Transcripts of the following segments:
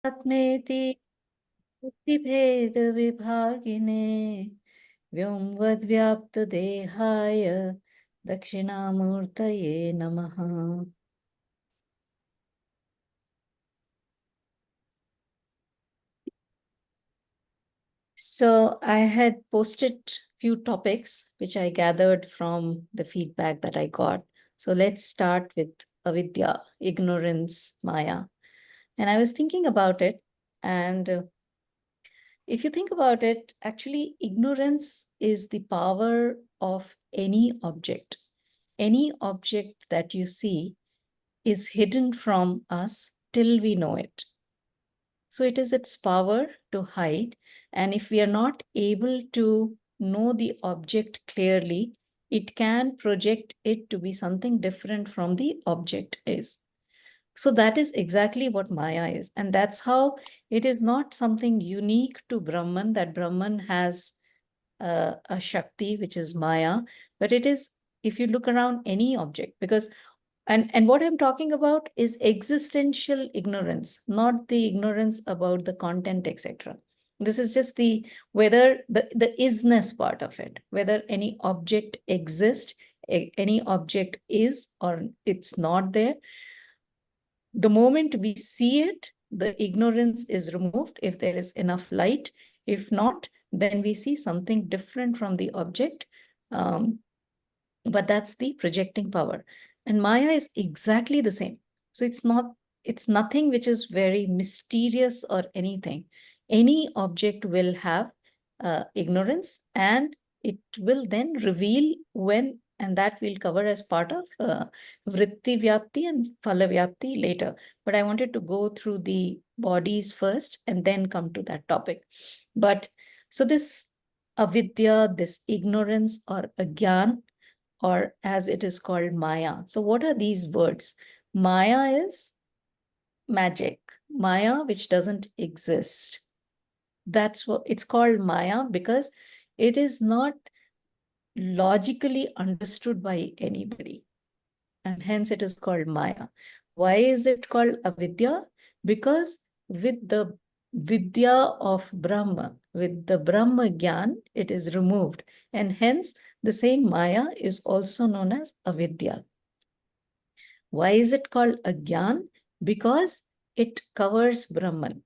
आत्मेति भेदविभागिने व्योमवद्व्याप्तदेहाय दक्षिणामूर्तये नमः. So I had posted few topics which I gathered from the feedback that I got. So let's start with avidya, ignorance, maya. And I was thinking about it, and if you think about it, actually ignorance is the power of any object. Any object that you see is hidden from us till we know it. So it is its power to hide. And if we are not able to know the object clearly, it can project it to be something different from the object is. So that is exactly what Maya is. And that's how it is not something unique to Brahman, that Brahman has a Shakti, which is Maya, but it is, if you look around any object, because and what I'm talking about is existential ignorance, not the ignorance about the content, etc. This is just the whether the isness part of it, whether any object exists, any object is or it's not there. The moment we see it, the ignorance is removed if there is enough light. If not, then we see something different from the object. But that's the projecting power. And Maya is exactly the same. So it's nothing which is very mysterious or anything. Any object will have ignorance, and it will then reveal when, and that we'll cover as part of Vritti Vyapti and Phala Vyapti later. But I wanted to go through the bodies first and then come to that topic. But so this avidya, this ignorance or agyan, or as it is called Maya. So what are these words? Maya is magic. Maya, which doesn't exist. That's what it's called Maya, because it is not logically understood by anybody. And hence it is called Maya. Why is it called avidya? Because with the vidya of Brahma, with the Brahma Gyan, it is removed. And hence the same Maya is also known as avidya. Why is it called agyan? Because it covers Brahman.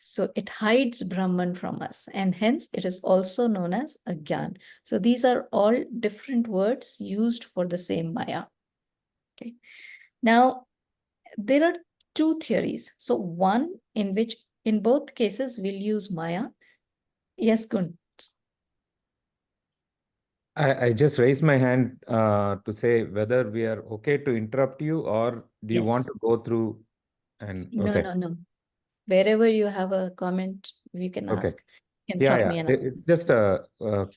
So it hides Brahman from us, and hence it is also known as agyan. So these are all different words used for the same Maya. Okay. Now, there are two theories. So one in which, in both cases, we'll use Maya. Yes, Gun. I just raised my hand to say whether we are okay to interrupt you, or do you want Yes. to go through and No, okay. no. Wherever you have a comment, you can Okay. ask. You can Yeah, stop yeah. me and It's just a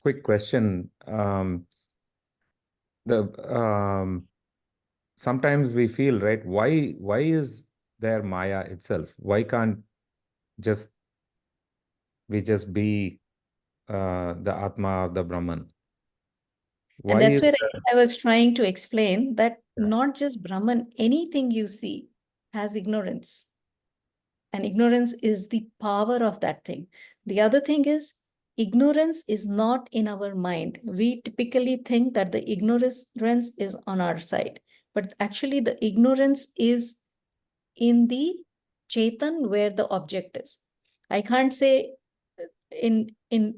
quick question. The sometimes we feel, right, why is there Maya itself? Why can't just we just be the Atma or the Brahman? And Why that's is where that? I was trying to explain that Yeah. not just Brahman, anything you see has ignorance. And ignorance is the power of that thing. The other thing is, ignorance is not in our mind. We typically think that the ignorance is on our side, but actually the ignorance is in the Chetan where the object is. I can't say in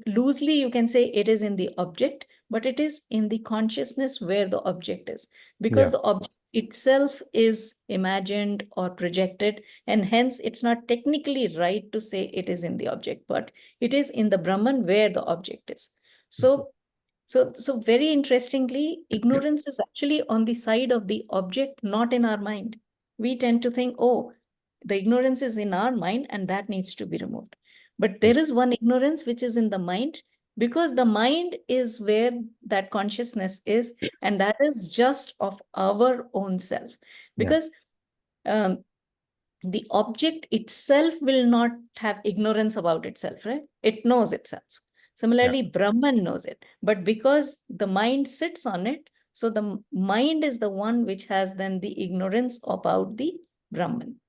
loosely you can say it is in the object, but it is in the consciousness where the object is, because Yeah. the object itself is imagined or projected, and hence it's not technically right to say it is in the object, but it is in the Brahman where the object is. So very interestingly, ignorance is actually on the side of the object, not in our mind. We tend to think, oh, the ignorance is in our mind and that needs to be removed. But there is one ignorance which is in the mind, because the mind is where that consciousness is, and that is just of our own self. Yeah. Because um, the object itself will not have ignorance about itself, right? It knows itself. Yeah. Similarly, Brahman knows it, but because the mind sits on it, so the mind is the one which has then the ignorance about the Brahman.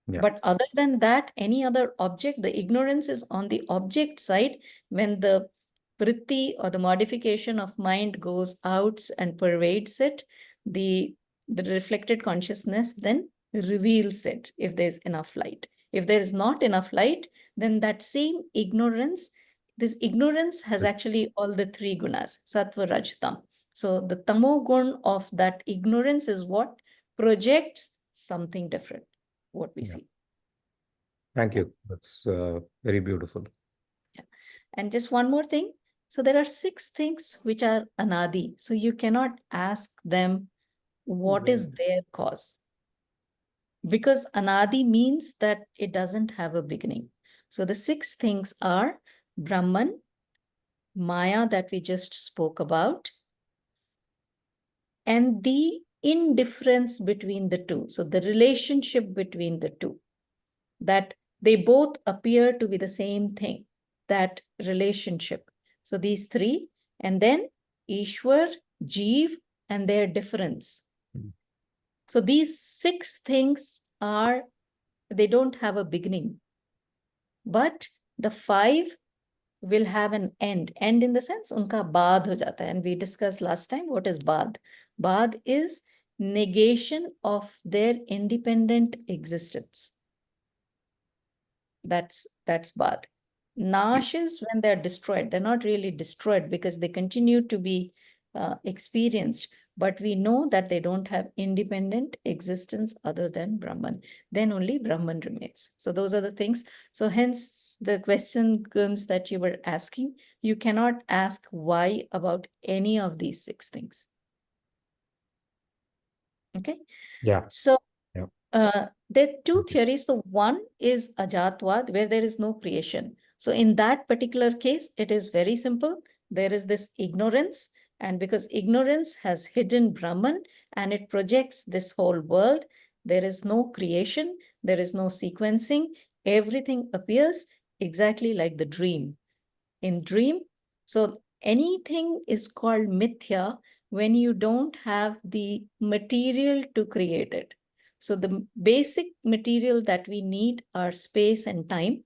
Yeah. But other than that, any other object, the ignorance is on the object side. When the vritti or the modification of mind goes out and pervades it, the reflected consciousness then reveals it if there's enough light. If there is not enough light, then that same ignorance, this ignorance has Yes. actually all the three gunas, sattva, raj, tam. So the tamo gun of that ignorance is what projects something different, what we Yeah. see. Thank Yeah. you. That's very beautiful. Yeah. And just one more thing. So there are 6 things which are anadi. So you cannot ask them what is their cause. Because anadi means that it doesn't have a beginning. So the 6 things are Brahman, Maya that we just spoke about, and the indifference between the two. So the relationship between the two, that they both appear to be the same thing, that relationship. So these 3, and then Ishwar, Jeev, and their difference. Mm. So these 6 things are, they don't have a beginning, but the 5 will have an end. End in the sense, unka baad ho jata hai. And we discussed last time, what is baad? Baad is negation of their independent existence. That's baad. Nash is when they're destroyed. They're not really destroyed because they continue to be experienced, but we know that they don't have independent existence other than Brahman. Then only Brahman remains. So those are the things. So hence the question comes that you were asking. You cannot ask why about any of these 6 things. Okay. Yeah. So Yeah. there are 2 theories. So one is Ajatvad, where there is no creation. So in that particular case, it is very simple. There is this ignorance, and because ignorance has hidden Brahman and it projects this whole world, there is no creation, there is no sequencing. Everything appears exactly like the dream. In dream, so anything is called mithya when you don't have the material to create it. So the basic material that we need are space and time.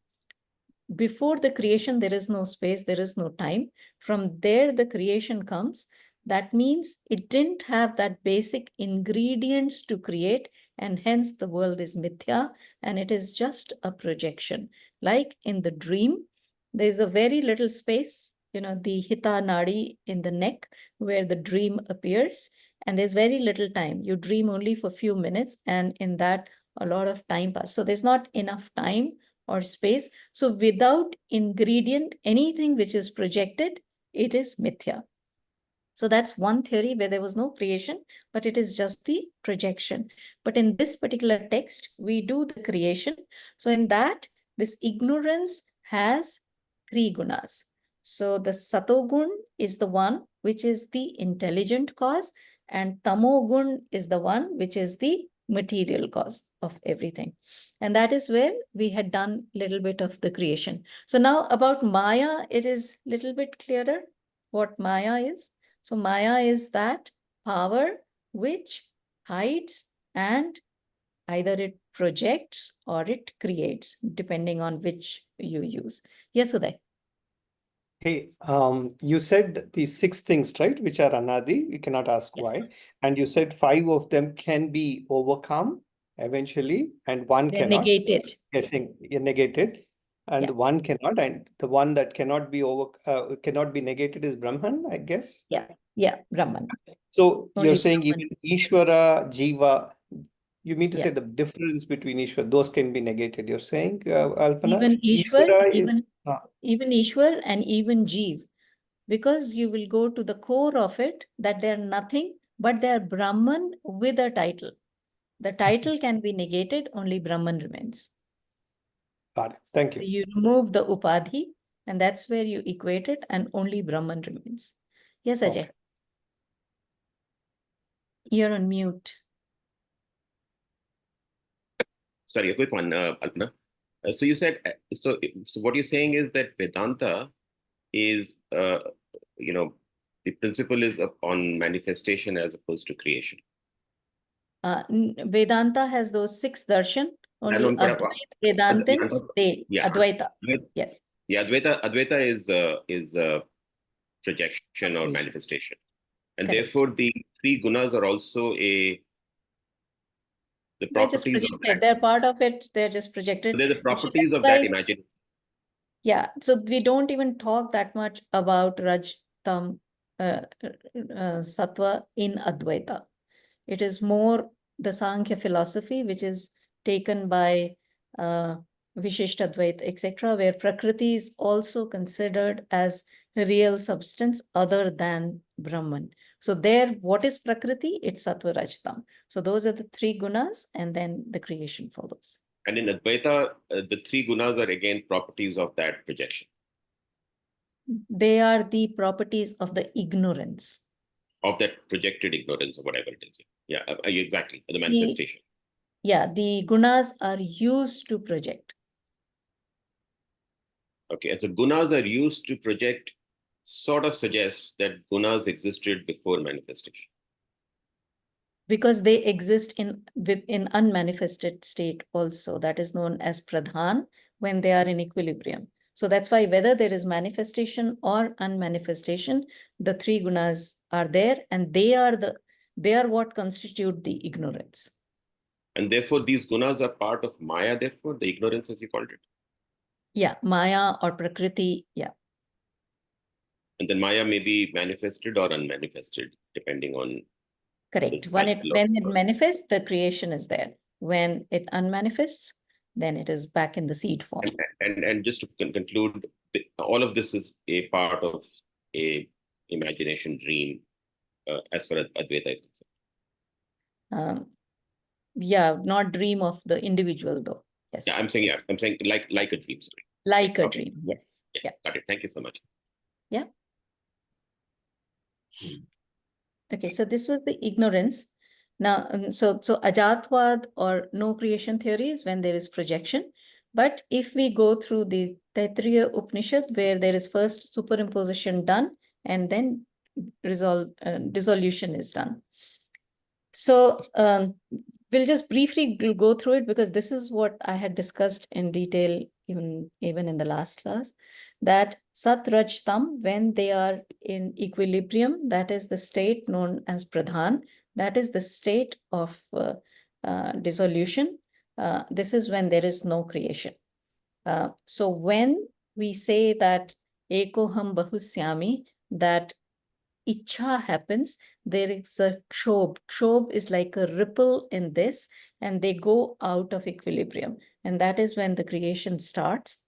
Before the creation, there is no space, there is no time. From there, the creation comes. That means it didn't have that basic ingredients to create, and hence the world is mithya, and it is just a projection. Like in the dream, there's a very little space, the hita nadi in the neck where the dream appears, and there's very little time. You dream only for a few minutes, and in that, a lot of time passes. So there's not enough time or space. So without ingredient, anything which is projected, it is mithya. So that's one theory where there was no creation, but it is just the projection. But in this particular text, we do the creation. So in that, this ignorance has 3 gunas. So the satogun is the one which is the intelligent cause, and tamogun is the one which is the material cause of everything. And that is where we had done a little bit of the creation. So now about Maya, it is a little bit clearer what Maya is. So Maya is that power which hides, and either it projects or it creates, depending on which you use. Yes, Uday. Hey, you said the 6 things, right, which are anadi, we cannot ask Yeah. why. And you said 5 of them can be overcome eventually, and one They're cannot. negated. Guessing negated, and Yeah. one cannot, and the one that cannot be cannot be negated is Brahman, I guess. Yeah, Brahman. So you're Only saying Brahman. even Ishvara, Jiva, you mean to Yeah. say the difference between Ishvara, those can be negated, you're saying, Alpana? Even Ishwar, Ishvara is, even Ishwar and even Jeev, because you will go to the core of it, that they're nothing, but they're Brahman with a title. The title can be negated, only Brahman remains. got it. Thank you. You remove the upadhi, and that's where you equate it, and only Brahman remains. Yes, Ajay. Okay. You're on mute. Sorry, a quick one, Alpana. So you said, so what you're saying is that Vedanta is, the principle is on manifestation as opposed to creation. Vedanta has those 6 darshan. Only but Advaita Vedantins, they, yeah, Advaita, Advaita- yes. yeah, Advaita is projection or Creation. manifestation, and Correct. therefore the three gunas are also the They're just properties of projected. that. They're part of it. They're just projected. They're the Actually, properties that's of that why, imagination. yeah. So we don't even talk that much about Raj, Tam, Sattva in Advaita. It is more the Sankhya philosophy, which is taken by Vishishtadvaita, etc., where Prakriti is also considered as a real substance other than Brahman. So there, what is Prakriti? It's Sattva, Raj, Tam. So those are the three gunas, and then the creation follows. And in Advaita, the three gunas are again properties of that projection. They are the properties of the ignorance. Of that projected ignorance or whatever it is. Yeah, exactly. The manifestation. The gunas are used to project. Okay, so gunas are used to project, sort of suggests that gunas existed before manifestation. Because they exist in unmanifested state also. That is known as pradhan when they are in equilibrium. So that's why whether there is manifestation or unmanifestation, the three gunas are there, and they are what constitute the ignorance. And therefore, these gunas are part of Maya, therefore, the ignorance as you called it. Yeah, Maya or Prakriti, yeah. And then Maya may be manifested or unmanifested, depending on. Correct. When it manifests, the creation is there. When it unmanifests, then it is back in the seed form. And just to conclude, all of this is a part of a imagination dream, as far as Advaita is concerned. Yeah, not dream of the individual though. Yes. Yeah, I'm saying like a dream. Sorry. Like a dream. Yes. Yeah. Got it. Thank you so much. Yeah. Okay, so this was the ignorance. Now, so Ajatvad or no creation theory is when there is projection. But if we go through the Taittiriya Upanishad, where there is first superimposition done and then dissolution is done. So we'll just briefly go through it because this is what I had discussed in detail even in the last class, that Sat, Raj, Tam, when they are in equilibrium, that is the state known as Pradhan. That is the state of dissolution. This is when there is no creation. So when we say that Ekoham Bahusyami, that Ichha happens, there is a kshob. Kshob is like a ripple in this, and they go out of equilibrium. And that is when the creation starts.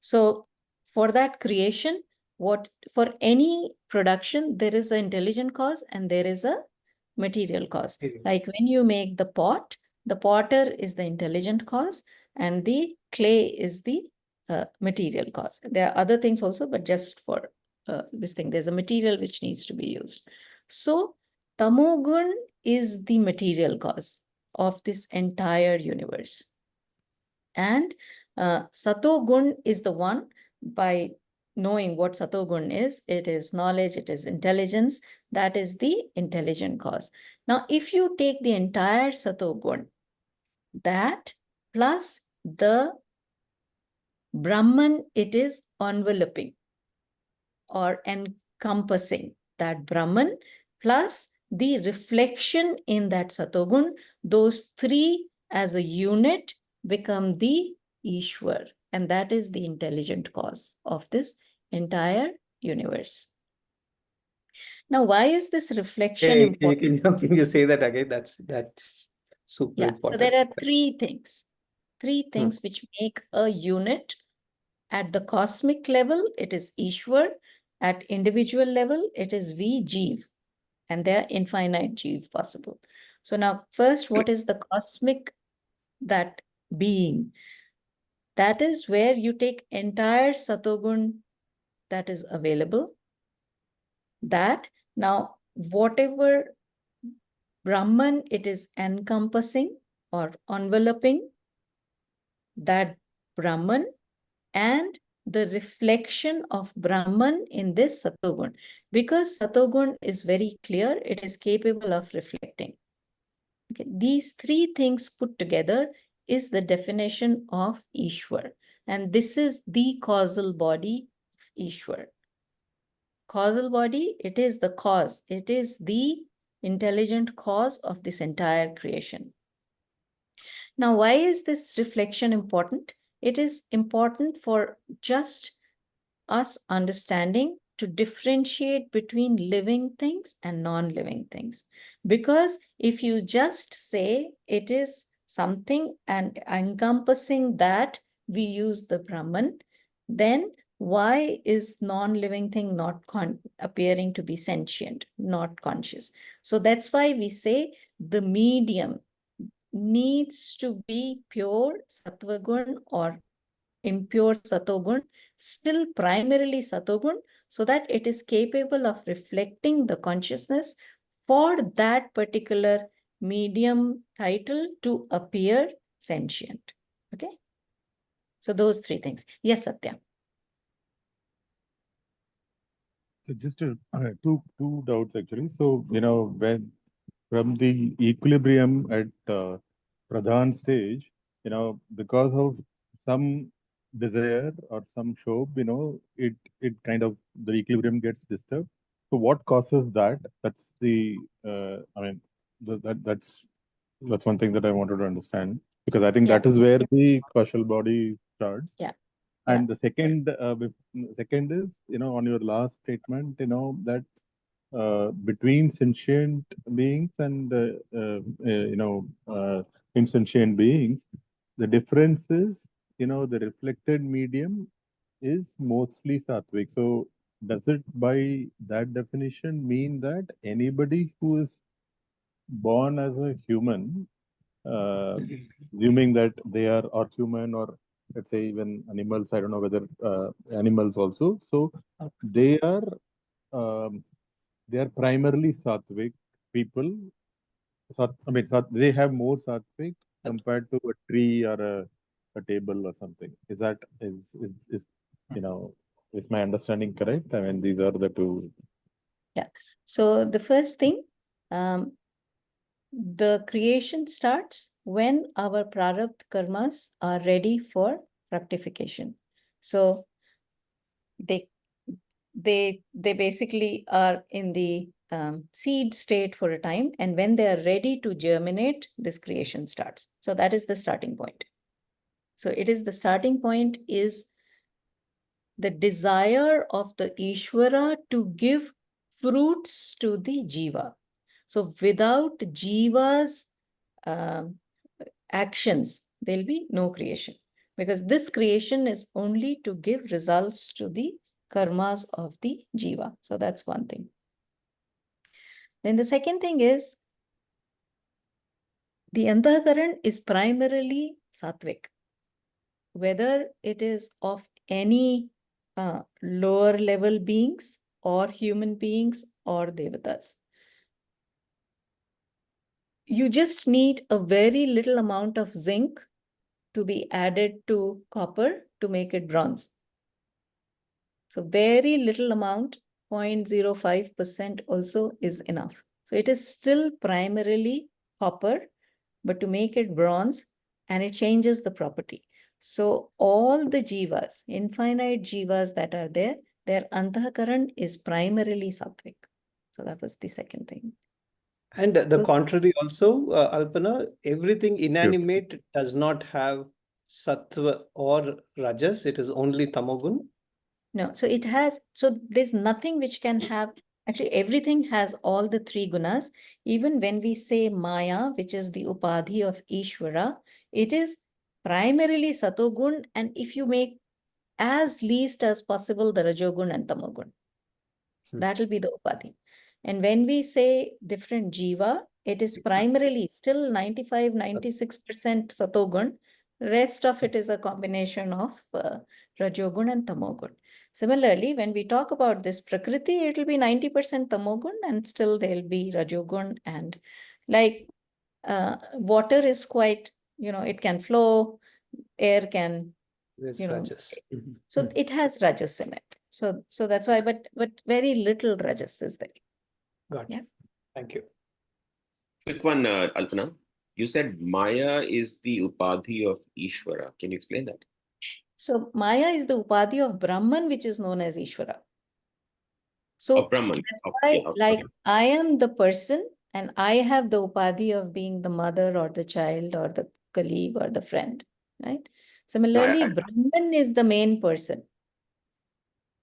So for that creation, for any production, there is an intelligent cause and there is a material cause. Like when you make the pot, the potter is the intelligent cause and the clay is the material cause. There are other things also, but just for this thing, there's a material which needs to be used. So tamogun is the material cause of this entire universe. And Satogun is the one, by knowing what Satogun is, it is knowledge, it is intelligence, that is the intelligent cause. Now, if you take the entire Satogun, that plus the Brahman, it is enveloping or encompassing that Brahman, plus the reflection in that Satogun, those three as a unit become the Ishwar, and that is the intelligent cause of this entire universe. Now, why is this reflection important? Can you say that again? That's super important. So there are three things which make a unit. At the cosmic level, it is Ishwar. At individual level, it is V, Jeev. And there are infinite Jeev possible. So now, first, what is the cosmic, that being? That is where you take entire Satogun that is available. That now, whatever Brahman it is encompassing or enveloping, that Brahman and the reflection of Brahman in this Satogun. Because Satogun is very clear, it is capable of reflecting. Okay. These three things put together is the definition of Ishwar. And this is the causal body of Ishwar. Causal body, it is the cause. It is the intelligent cause of this entire creation. Now, why is this reflection important? It is important for just us understanding to differentiate between living things and non-living things. Because if you just say it is something and encompassing that we use the Brahman, then why is non-living thing not appearing to be sentient, not conscious? So that's why we say the medium needs to be pure sattva gun or impure satogun, still primarily satogun, so that it is capable of reflecting the consciousness for that particular medium title to appear sentient. Okay. So those three things. Yes, Satya. So just two doubts actually. So, when from the equilibrium at Pradhan stage, because of some desire or some shob, it kind of the equilibrium gets disturbed. So what causes that? That's the that's one thing that I wanted to understand, because I think Yeah. that is where the causal body starts. Yeah. And the second is, on your last statement, that between sentient beings and insentient beings, the difference is, the reflected medium is mostly sattvic. So does it, by that definition, mean that anybody who is born as a human, assuming that they are or human, or let's say even animals, I don't know whether animals also, so they are um, primarily sattvic people. They have more sattvic compared to a tree or a table or something. Is that is is my understanding correct? I mean, these are the two. Yeah. So the first thing, the creation starts when our prarabdha karmas are ready for fructification. So they basically are in the seed state for a time, and when they are ready to germinate, this creation starts. So that is the starting point. So it is the starting point is the desire of the Ishvara to give fruits to the Jiva. So without Jiva's actions, there'll be no creation, because this creation is only to give results to the karmas of the Jiva. So that's one thing. Then the second thing is the Antahakaran is primarily sattvic, whether it is of any lower level beings or human beings or devatas. You just need a very little amount of zinc to be added to copper to make it bronze. So very little amount, 0.05% also is enough. So it is still primarily copper, but to make it bronze, and it changes the property. So all the jivas, infinite jivas that are there, their antahakaran is primarily sattvic. So that was the second thing. And the So, contrary also, Alpana, everything inanimate does not have sattva or rajas. It is only tamogun. no, so it has, so there's nothing which can have, actually everything has all the three gunas. Even when we say Maya, which is the upadhi of Ishvara, it is primarily satogun, and if you make as least as possible the rajogun and tamogun, that will be the upadhi. And when we say different jiva, it is primarily still 95, 96% satogun. Rest of it is a combination of rajogun and tamogun. Similarly, when we talk about this prakriti, it will be 90% tamogun and still there'll be rajogun. And like water is quite, it can flow, air can, There's rajas. so it has rajas in it. So that's why, but very little rajas is there. Got Yeah. it. Thank you. Quick one, Alpana. You said Maya is the Upadhi of Ishvara. Can you explain that? So Maya is the Upadhi of Brahman, which is known as Ishvara. So Of Brahman. that's Oh, why, yeah, like, okay. I am the person and I have the Upadhi of being the mother or the child or the colleague or the friend, right? Similarly, Brahman is the main person.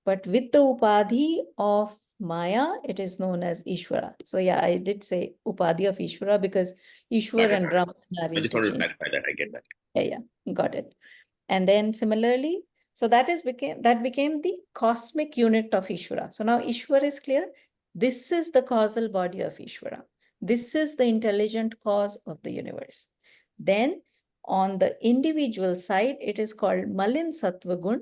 But with the Upadhi of Maya, it is known as Ishvara. So yeah, I did say Upadhi of Ishvara because Ishwar and Brahman are I just wanted to interchangeable. clarify that. I get that. Yeah, got it. And then similarly, so that became the cosmic unit of Ishvara. So now Ishvara is clear. This is the causal body of Ishvara. This is the intelligent cause of the universe. Then on the individual side, it is called Malin Sattva Gun.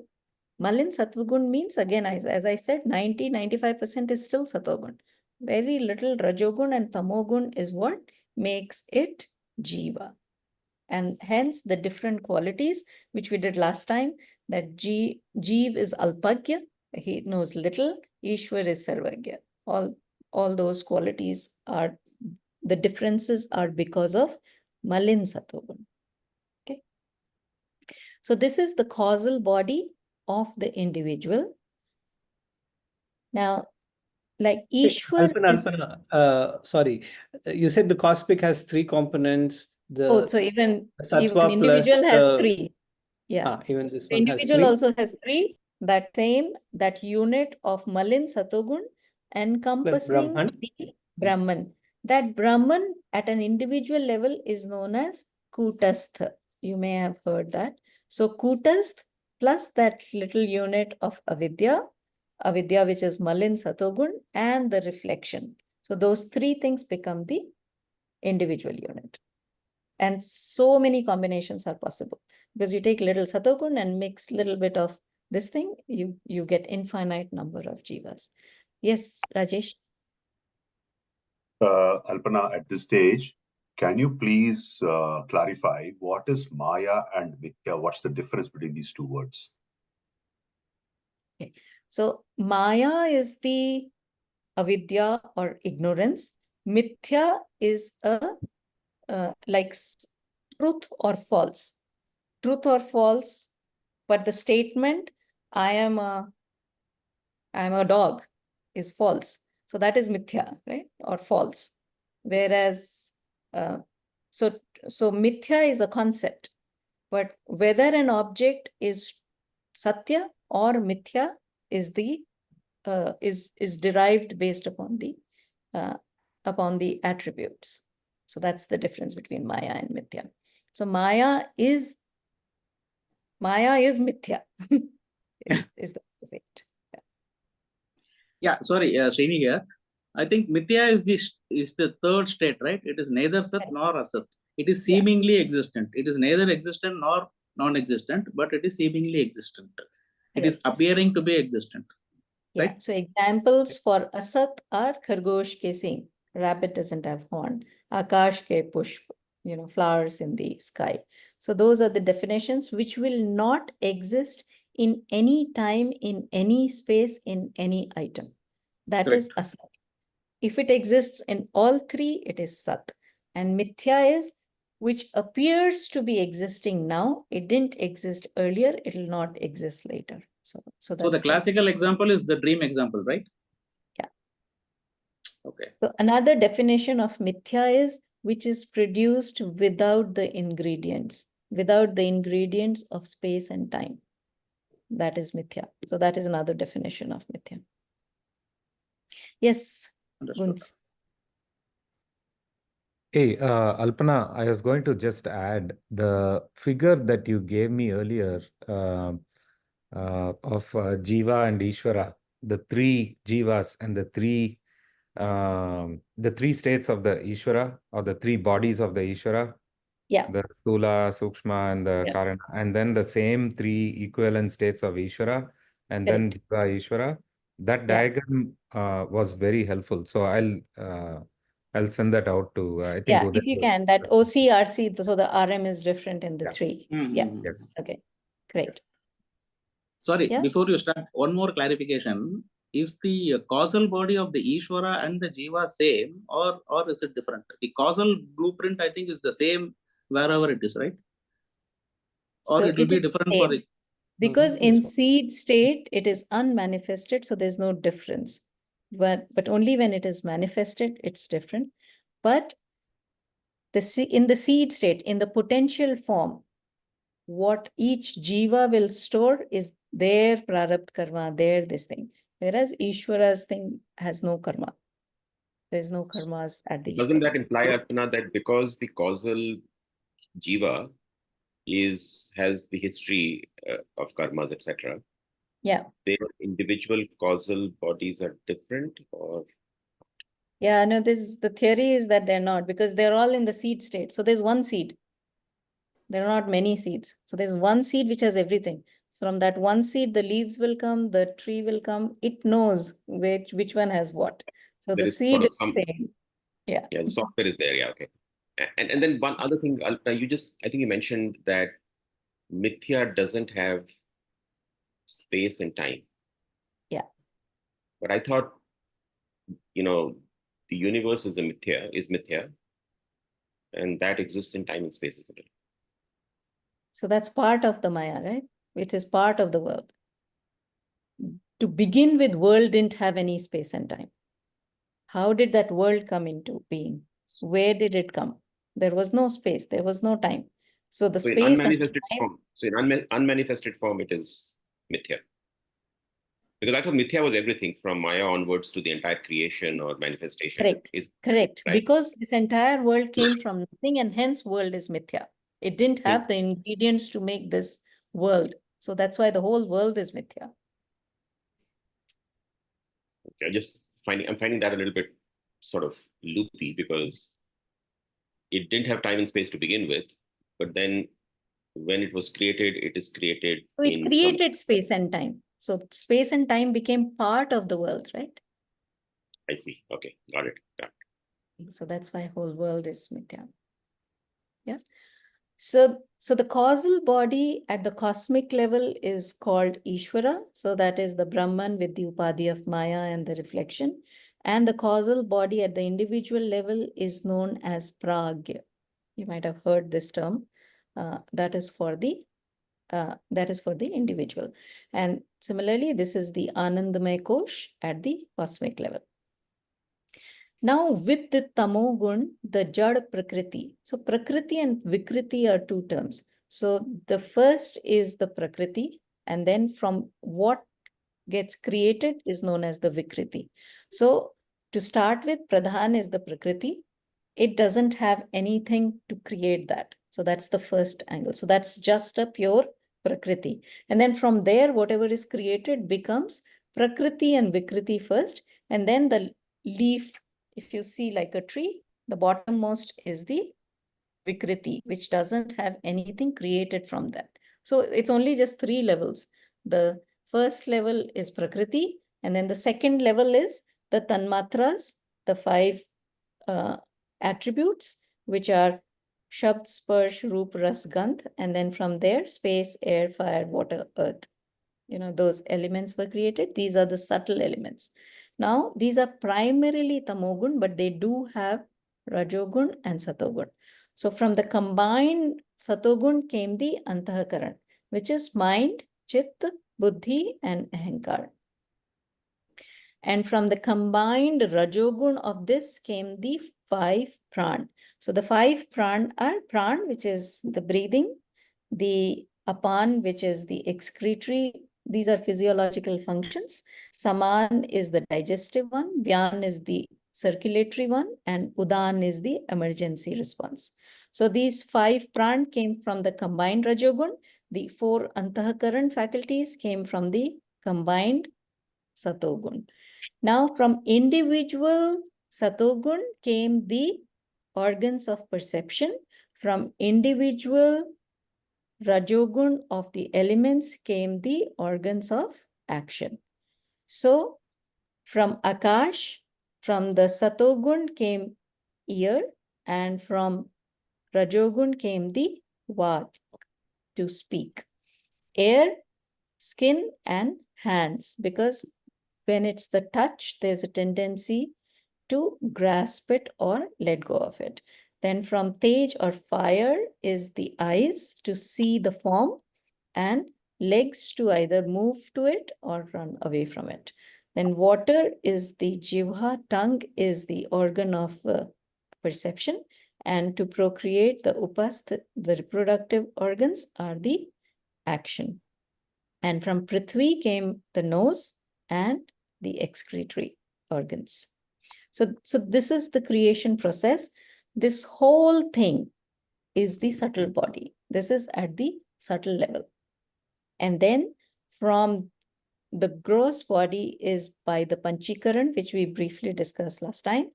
Malin Sattva Gun means, again, as I said, 95% is still Sattva Gun. Very little Rajogun and Tamogun is what makes it Jiva. And hence the different qualities which we did last time, that Jeev is Alpagya, he knows little, Ishwar is Sarvagya. All those qualities are, the differences are because of Malin Satogun. Okay. So this is the causal body of the individual. Now, like Ishwar Alpana, sorry. You said the cosmic has three components. so even Sattva plus individual has three. Yeah. even this The one has individual three. also has three. That unit of Malin Satogun Plus encompassing Brahman. the Brahman. That Brahman at an individual level is known as Kutastha. You may have heard that. So Kutastha plus that little unit of Avidya which is Malin Satogun, and the reflection. So those three things become the individual unit. And so many combinations are possible because you take little Satogun and mix little bit of this thing, you get infinite number of jivas. Yes, Rajesh. Alpana, at this stage, can you please clarify what is Maya and Mithya? What's the difference between these two words? Okay. So Maya is the avidya or ignorance. Mithya is like truth or false. Truth or false, but the statement, I am a dog, is false. So that is mithya, right? Or false. Whereas, so mithya is a concept, but whether an object is satya or mithya is the is derived based upon the attributes. So that's the difference between Maya and Mithya. So Maya is Mithya. is the opposite. Yeah, sorry, Srini here. I think Mithya is the third state, right? It is neither Sat nor Asat. It is seemingly existent. It is neither existent nor non-existent, but it is seemingly existent. It is appearing to be existent. Yeah. Right? So examples for Asat are Khargosh ke sing. Rabbit doesn't have horn. Akash ke pushp, flowers in the sky. So those are the definitions which will not exist in any time, in any space, in any item. That is Asat. If it exists in all three, it is Sat. And Mithya is which appears to be existing now. It didn't exist earlier. It will not exist later. So the classical example is the dream example, right? Yeah. Okay. So another definition of mithya is which is produced without the ingredients of space and time. That is mithya. So that is another definition of mithya. Yes, Gunz. Hey, Alpana, I was going to just add the figure that you gave me earlier of Jiva and Ishvara, the three Jivas and the three states of the Ishvara, or the three bodies of the Ishvara. Yeah. The Stula, Sukshma, and the Karana, and then the same three equivalent states of Ishvara, and then Jiva Ishvara. That diagram was very helpful. So I'll send that out to, I think. Yeah, if you can, that OCRC, so the RM is different in the three. Yeah. Yes. Okay, great. Sorry, Yes? before you start, one more clarification. is the causal body of the Ishvara and the Jiva same, or is it different? The causal blueprint, I think, is the same wherever it is, right? Or So it will it be is the different for same. it. Because in Yes, ma'am. seed state, it is unmanifested, so there's no difference. But only when it is manifested, it's different. But in the seed state, in the potential form, what each jiva will store is their prarabdha karma, their this thing. Whereas Ishvara's thing has no karma. There's no karmas at the Doesn't Ishvara. that imply, Alpana, that because the causal jiva has the history of karmas, etc., Yeah. their individual causal bodies are different, or Yeah, no, the theory is that they're not, because they're all in the seed state. So there's one seed. There are not many seeds. So there's one seed which has everything. From that one seed, the leaves will come, the tree will come. It knows which one has what. So there the is sort seed of is some, same. Yeah. the software is there, yeah, okay. And then one other thing, Alpana, I think you mentioned that Mithya doesn't have space and time. Yeah. But I thought, the universe is Mithya, and that exists in time and space, isn't it? So that's part of the Maya, right? Which is part of the world. To begin with, world didn't have any space and time. How did that world come into being? Where did it come? There was no space. There was no time. So the So in space and unmanifested time. form, unmanifested form, it is Mithya. Because I thought Mithya was everything from Maya onwards to the entire creation or manifestation. Correct. Correct. Right? Because this entire world came from nothing, and hence world is mithya. It didn't have the ingredients to make this world. So that's why the whole world is mithya. Okay, I'm finding that a little bit sort of loopy, because it didn't have time and space to begin with, but then when it was created, it is created So it created space and time. So space and time became part of the world, right? I see. Okay, got it. So that's why whole world is mithya. Yeah. So the causal body at the cosmic level is called Ishvara. So that is the Brahman with the Upadhi of Maya and the reflection. And the causal body at the individual level is known as Pragya. You might have heard this term. That is for the individual. And similarly, this is the Anandamaya Kosh at the cosmic level. Now, with the tamogun, the jad prakriti. So prakriti and vikriti are two terms. So the first is the prakriti, and then from what gets created is known as the vikriti. So to start with, pradhan is the prakriti. It doesn't have anything to create that. So that's the first angle. So that's just a pure prakriti. And then from there, whatever is created becomes prakriti and vikriti first, and then the leaf. If you see like a tree, the bottommost is the vikriti, which doesn't have anything created from that. So it's only just three levels. The first level is prakriti, and then the second level is the tanmatras, the five attributes, which are Shabd, Sparsh, Roop, Ras, Gandh, and then from there, space, air, fire, water, earth. Those elements were created. These are the subtle elements. Now, these are primarily tamogun, but they do have rajogun and satogun. So from the combined satogun came the antahakaran, which is mind, chit, buddhi, and ahankar. And from the combined rajogun of this came the five pran. So the five pran are pran, which is the breathing, the apan, which is the excretory. These are physiological functions. Saman is the digestive one. Vyan is the circulatory one. And Udan is the emergency response. So these five pran came from the combined rajogun. The four antahakaran faculties came from the combined satogun. Now from individual satogun came the organs of perception. From individual rajogun of the elements came the organs of action. So from Akash, from the Satogun came ear, and from Rajogun came the Vak, to speak. Air, skin, and hands, because when it's the touch, there's a tendency to grasp it or let go of it. Then from tej or fire is the eyes to see the form, and legs to either move to it or run away from it. Then water is the jivha, tongue is the organ of perception, and to procreate the upas, the reproductive organs are the action. And from Prithvi came the nose and the excretory organs. So this is the creation process. This whole thing is the subtle body. This is at the subtle level. And then from the gross body is by the Panchikaran, which we briefly discussed last time.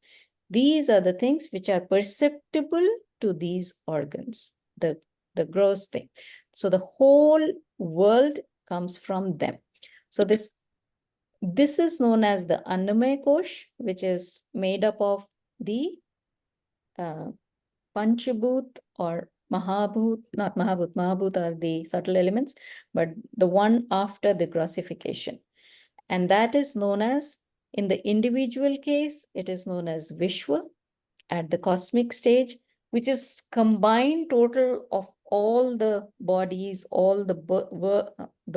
These are the things which are perceptible to these organs, the gross thing. So the whole world comes from them. So this is known as the Annamaya Kosh, which is made up of the Panchabhut or Mahabhut, not Mahabhut, Mahabhut are the subtle elements, but the one after the grossification. And that is known as, in the individual case, it is known as Vishwa at the cosmic stage, which is combined total of all the bodies, all the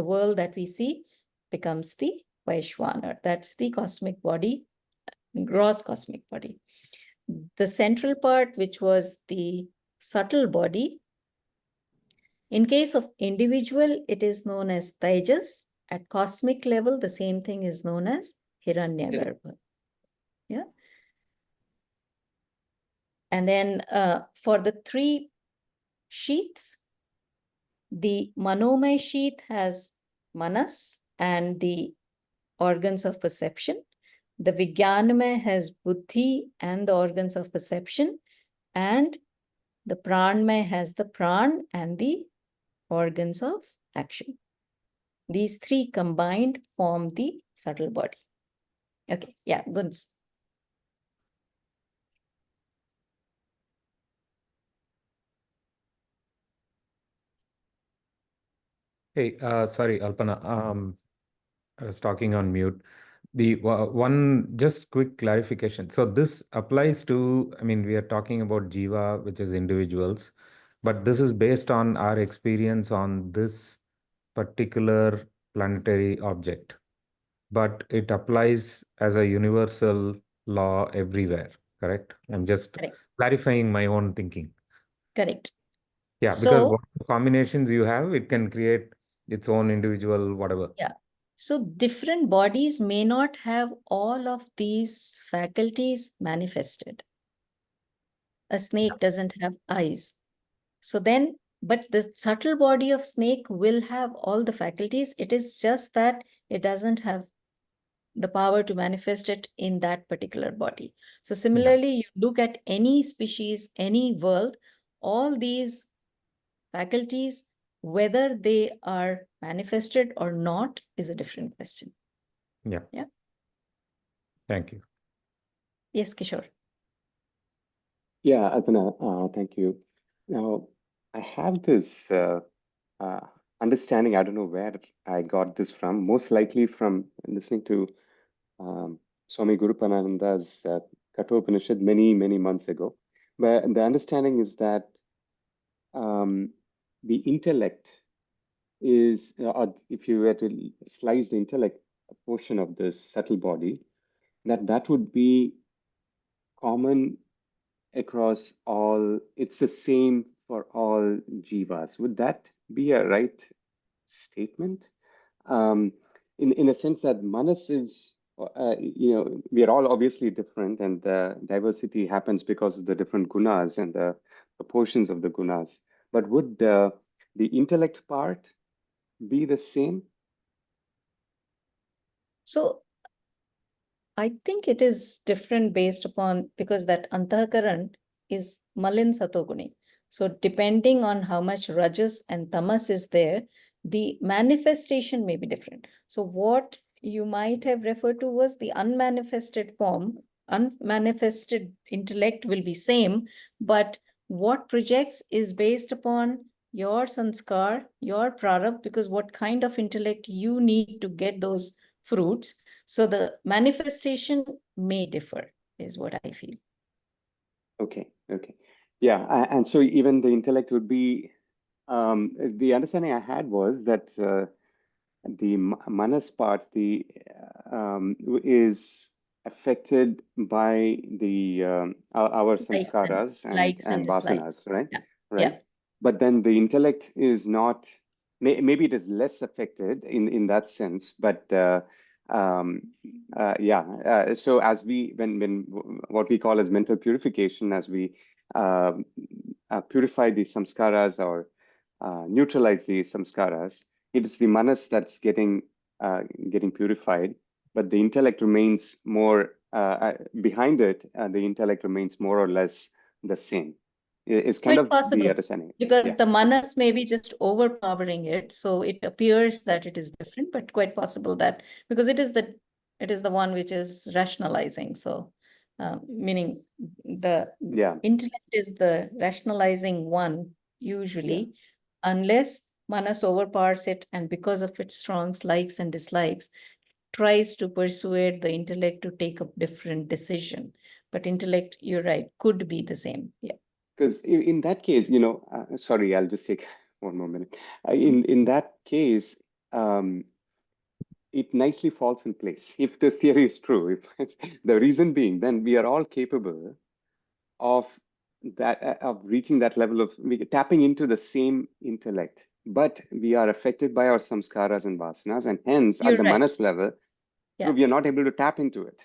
world that we see becomes the Vaishwanar. That's the cosmic body, gross cosmic body. The central part, which was the subtle body, in case of individual, it is known as Tejas. At cosmic level, the same thing is known as Hiranyagarbha. Yeah. And then for the three sheaths, the Manomaya sheath has Manas and the organs of perception. The Vijnanamaya has Buddhi and the organs of perception. And the Pranmaya has the Pran and the organs of action. These three combined form the subtle body. Okay, yeah, Guns. Hey, sorry, Alpana. I was talking on mute. The one just quick clarification. So this applies to, I mean, we are talking about Jiva, which is individuals, but this is based on our experience on this particular planetary object. But it applies as a universal law everywhere, correct? I'm just clarifying my own thinking. Correct. Yeah, because what combinations you have, it can create its own individual whatever. Yeah. So different bodies may not have all of these faculties manifested. A snake doesn't have eyes. So then, but the subtle body of snake will have all the faculties. It is just that it doesn't have the power to manifest it in that particular body. So similarly, you look at any species, any world, all these faculties, whether they are manifested or not is a different question. Yeah. Yeah. Thank you. Yes, Kishore. Yeah, Alpana, thank you. Now, I have this understanding. I don't know where I got this from, most likely from listening to Swami Gurupananda's Kathopanishad many months ago. But the understanding is that the intellect is, if you were to slice the intellect portion of this subtle body, that would be common across all, it's the same for all jivas. Would that be a right statement? In a sense that manas is, we are all obviously different, and the diversity happens because of the different gunas and the proportions of the gunas. But would the intellect part be the same? So I think it is different based upon, because that antahakaran is malin satoguni. So depending on how much rajas and tamas is there, the manifestation may be different. So what you might have referred to was the unmanifested form, unmanifested intellect will be same, but what projects is based upon your sanskar, your prarabdha, because what kind of intellect you need to get those fruits. So the manifestation may differ, is what I feel. Okay. Yeah, and so even the intellect would be, the understanding I had was that the manas part, is affected by the our samskaras Likes and dislikes. vasanas, right? Yeah. Right. Yeah. But then the intellect is not. Maybe it is less affected in that sense, but yeah. So as when what we call as mental purification, as we purify the samskaras or neutralize the samskaras, it is the manas that's getting purified, but the intellect remains more behind it. The intellect remains more or less the same. It's kind Quite of the possible, understanding. because Yeah. the manas may be just overpowering it, so it appears that it is different, but quite possible that because it is the one which is rationalizing. So, meaning the Yeah. intellect is the rationalizing one usually, unless manas overpowers it, and because of its strong likes and dislikes, tries to persuade the intellect to take a different decision. But intellect, you're right, could be the same. Yeah. Because in that case, sorry, I'll just take one more minute. In that case, it nicely falls in place. If this theory is true, if the reason being, then we are all capable of of reaching that level of tapping into the same intellect, but we are affected by our samskaras and vasanas, and hence You're at the right. manas level, Yeah. we are not able to tap into it.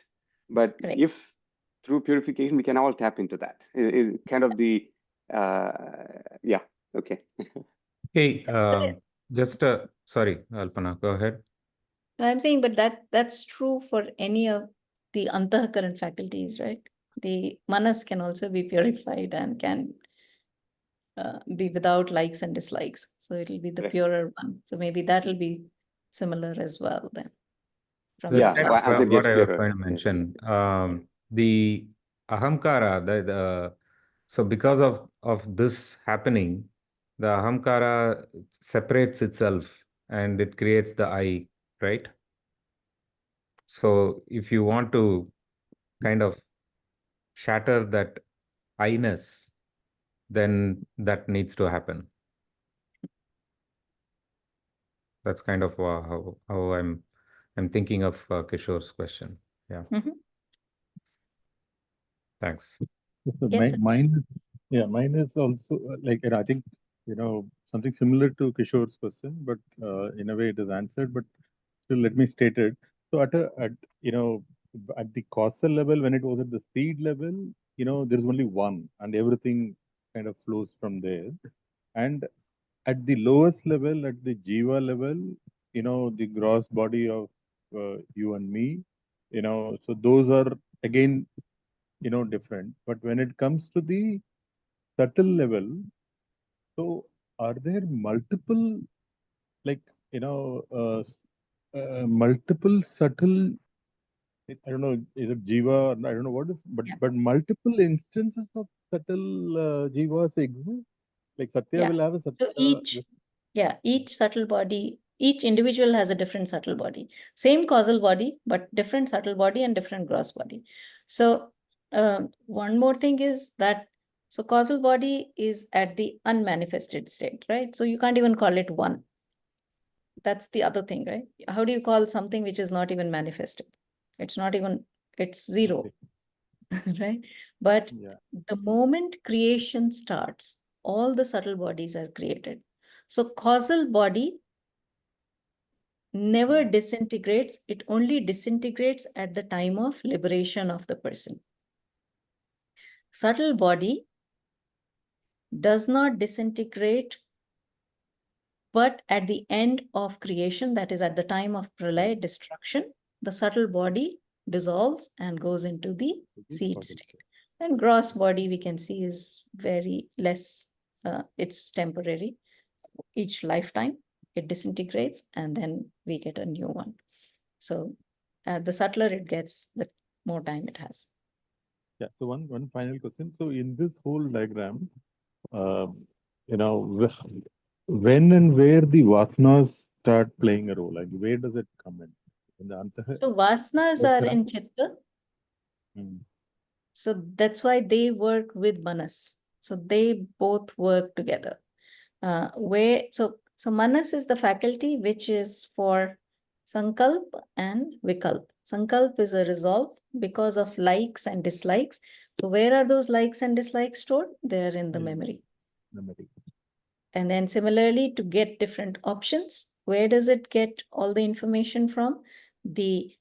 But Correct. if through purification we can all tap into that, is kind of the yeah. Okay. Hey, just sorry, Alpana, go ahead. No, I'm saying, but that's true for any of the antahakaran faculties, right? The manas can also be purified and can be without likes and dislikes. So it'll be the Correct. purer one. So maybe that'll be similar as well then. From That's Yeah, kind as of it what gets I was purer. going to Yes. mention. The ahamkara, so because of this happening, the ahamkara separates itself and it creates the I, right? So if you want to kind of shatter that I-ness, then that needs to happen. That's kind of how I'm thinking of Kishore's question. Yeah. Mhm. Thanks. So Yes, sir. mine is also like, I think, something similar to Kishore's question, but in a way it is answered, but still let me state it. So at the causal level, when it was at the seed level, there's only one and everything kind of flows from there. And at the lowest level, at the jiva level, the gross body of you and me, so those are again, different. But when it comes to the subtle level, so are there multiple, like, multiple subtle, I don't know, is it jiva? I don't know what is, Yeah. but multiple instances of subtle jivas exist. Like Satya Yeah. will have a So Satya. each subtle body, each individual has a different subtle body. Same causal body, but different subtle body and different gross body. So one more thing is that, so causal body is at the unmanifested state, right? So you can't even call it one. That's the other thing, right? How do you call something which is not even manifested? It's not even, it's zero, right? But Yeah. the moment creation starts, all the subtle bodies are created. So causal body never disintegrates. It only disintegrates at the time of liberation of the person. Subtle body does not disintegrate, but at the end of creation, that is at the time of pralaya, destruction, the subtle body dissolves and goes into the seed state. And gross body we can see is very less, it's temporary. Each lifetime it disintegrates and then we get a new one. So the subtler it gets, the more time it has. Yeah. So one final question. So in this whole diagram, when and where the vasanas start playing a role, like where does it come in? In the Antah. So vasanas are in Chitta. So that's why they work with Manas. So they both work together. So Manas is the faculty which is for Sankalp and Vikalp. Sankalp is a resolve because of likes and dislikes. So where are those likes and dislikes stored? They're in the memory. And then similarly, to get different options, where does it get all the information from? The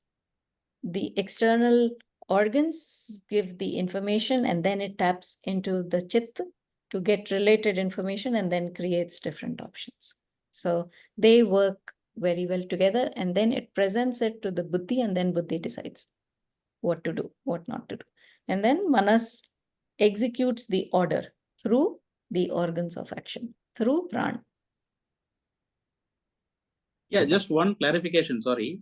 external organs give the information, and then it taps into the chitta to get related information and then creates different options. So they work very well together, and then it presents it to the buddhi, and then buddhi decides what to do, what not to do. And then Manas executes the order through the organs of action, through Pran. Yeah, just one clarification, sorry.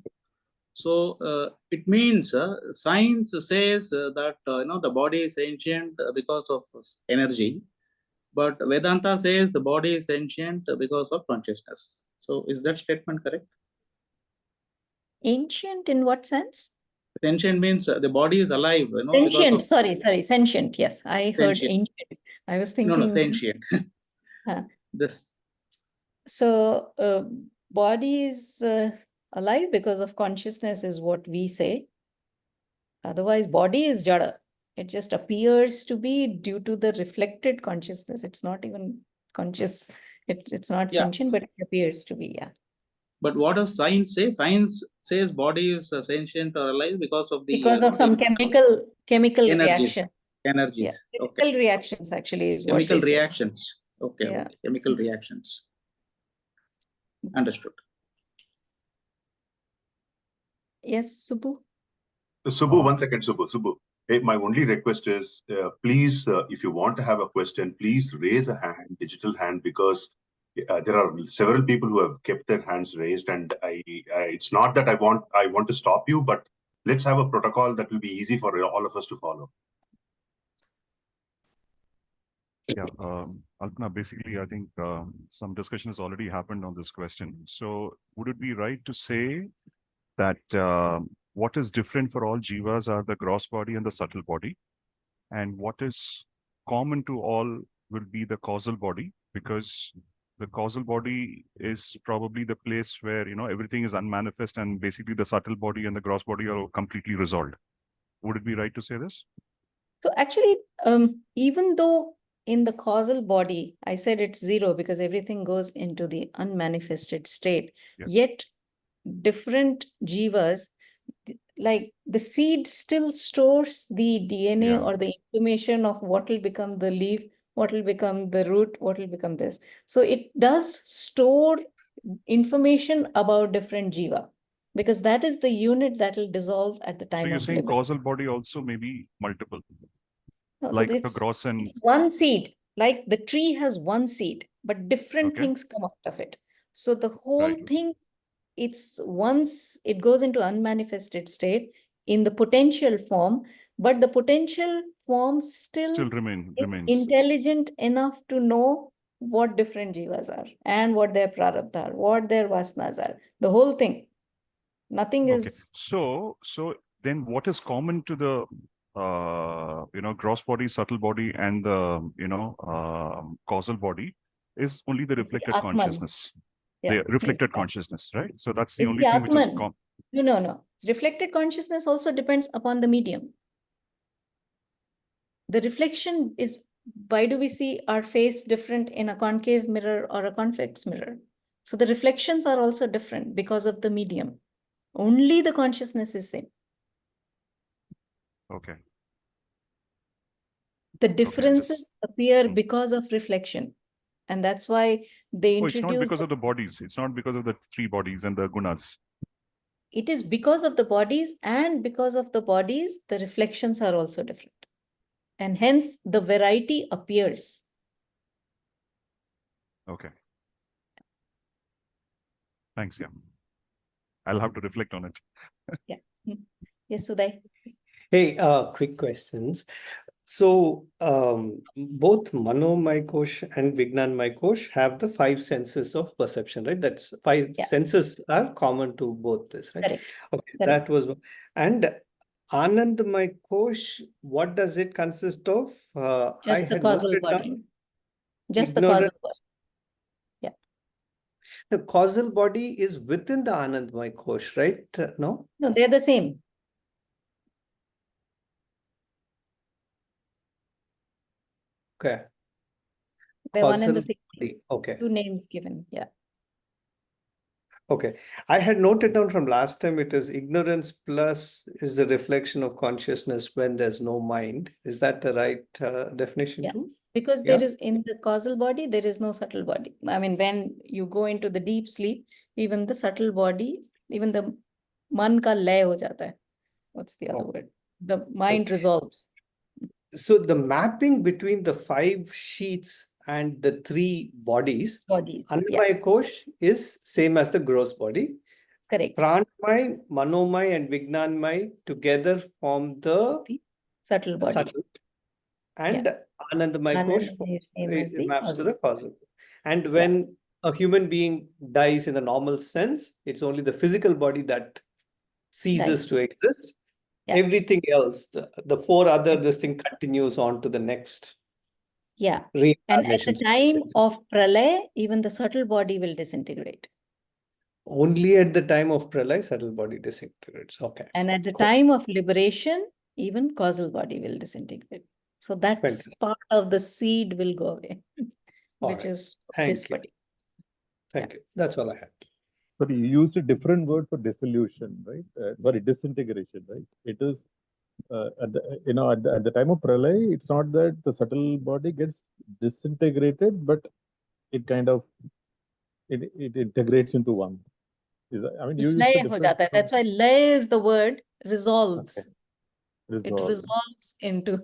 So it means science says that the body is ancient because of energy, but Vedanta says the body is ancient because of consciousness. So is that statement correct? Ancient in what sense? Sentient means the body is alive. Sentient, sorry, sentient. Yes, I heard sentient. ancient. I was thinking. No, sentient. This. So body is alive because of consciousness is what we say. Otherwise, body is jada. It just appears to be due to the reflected consciousness. It's not even conscious. It's not sentient, but it appears to be, yeah. But what does science say? Science says body is sentient or alive because of the some chemical energies. reaction. Energies. Yeah. Chemical reactions actually is chemical what they reactions. Say. Okay. Yeah. Okay. Chemical reactions. Understood. Yes, Subbu. Subbu, 1 second, Subbu. Hey, my only request is, please, if you want to have a question, please raise a hand, digital hand, because there are several people who have kept their hands raised, and it's not that I want to stop you, but let's have a protocol that will be easy for all of us to follow. Yeah, Alpana, basically, I think some discussion has already happened on this question. So would it be right to say that what is different for all jivas are the gross body and the subtle body, and what is common to all will be the causal body, because the causal body is probably the place where everything is unmanifest, and basically the subtle body and the gross body are completely resolved. Would it be right to say this? So actually, even though in the causal body, I said it's zero because everything goes into the unmanifested state, yet different jivas, like the seed still stores the DNA or the information of what will become the leaf, what will become the root, what will become this. So it does store information about different jiva, because that is the unit that will dissolve at the time of So you're saying living. causal body also may be multiple? No, like so the gross and... one seed, like the tree has one seed, but different things come out of it. So the whole thing, it's once it goes into unmanifested state in the potential form, but the potential form still remains intelligent enough to know what different jivas are and what their prarabdha are, what their vasanas are, the whole thing. Nothing is... So then what is common to the gross body, subtle body, and the causal body is only the reflected consciousness. The reflected consciousness, right? So that's the only thing which is common. No. Reflected consciousness also depends upon the medium. The reflection is, why do we see our face different in a concave mirror or a convex mirror? So the reflections are also different because of the medium. Only the consciousness is same. Okay. The differences appear because of reflection. And that's why they introduce... it's not because of the bodies. It's not because of the three bodies and the gunas. It is because of the bodies, and because of the bodies, the reflections are also different. And hence the variety appears. Okay. Thanks, yeah. I'll have to reflect on it. Yeah. Yes, Uday. Hey, quick questions. So both Manomaya Kosh and Vijnanmaya Kosh have the 5 senses of perception, right? That's 5 senses are common to both this, right? Correct. Okay, Correct. that was one. And Anandamaya Kosh, what does it consist of? I Just the had causal noted body. down Just the ignorance. causal body. Yeah. The causal body is within the Anandamaya Kosh, right? No? No, they're the same. Okay. They're one and Causal the same. body. Okay. 2 names given. Yeah. Okay. I had noted down from last time it is ignorance plus is the reflection of consciousness when there's no mind. Is that the right definition Yeah. too? Because Yeah. there is in the causal body, there is no subtle body. I mean, when you go into the deep sleep, even the subtle body, even the man ka lay ho jata hai. What's the other word? The mind resolves. So the mapping between the 5 sheets and the 3 bodies, Bodies. Yeah. Annamaya Kosh is same as the gross body. Correct. Pranamaya, Manomaya and Vijnanmaya together form the Subtle body. subtle. And Anandamaya Kosh Anandamaya is same as the maps to causal. the causal. And when a human being dies in the normal sense, it's only the physical body that ceases to exist. Yeah. Everything else, the 4 other, this thing continues on to the next. Yeah. And at the Reincarnations. time of pralay, even the subtle body will disintegrate. Only at the time of pralay, subtle body disintegrates. Okay. And at the Cool. time of liberation, even causal body will disintegrate. So that's Fantastic. part of the seed will go away, All which right. is Thank this you. body. Thank you. That's all I had. But you used a different word for dissolution, right? Sorry, disintegration, right? It is at the time of pralay. It's not that the subtle body gets disintegrated, but it kind of it integrates into one. I mean, you used a Lay ho different jata hai. That's why lay is the word resolves. Okay. It Resolve. resolves into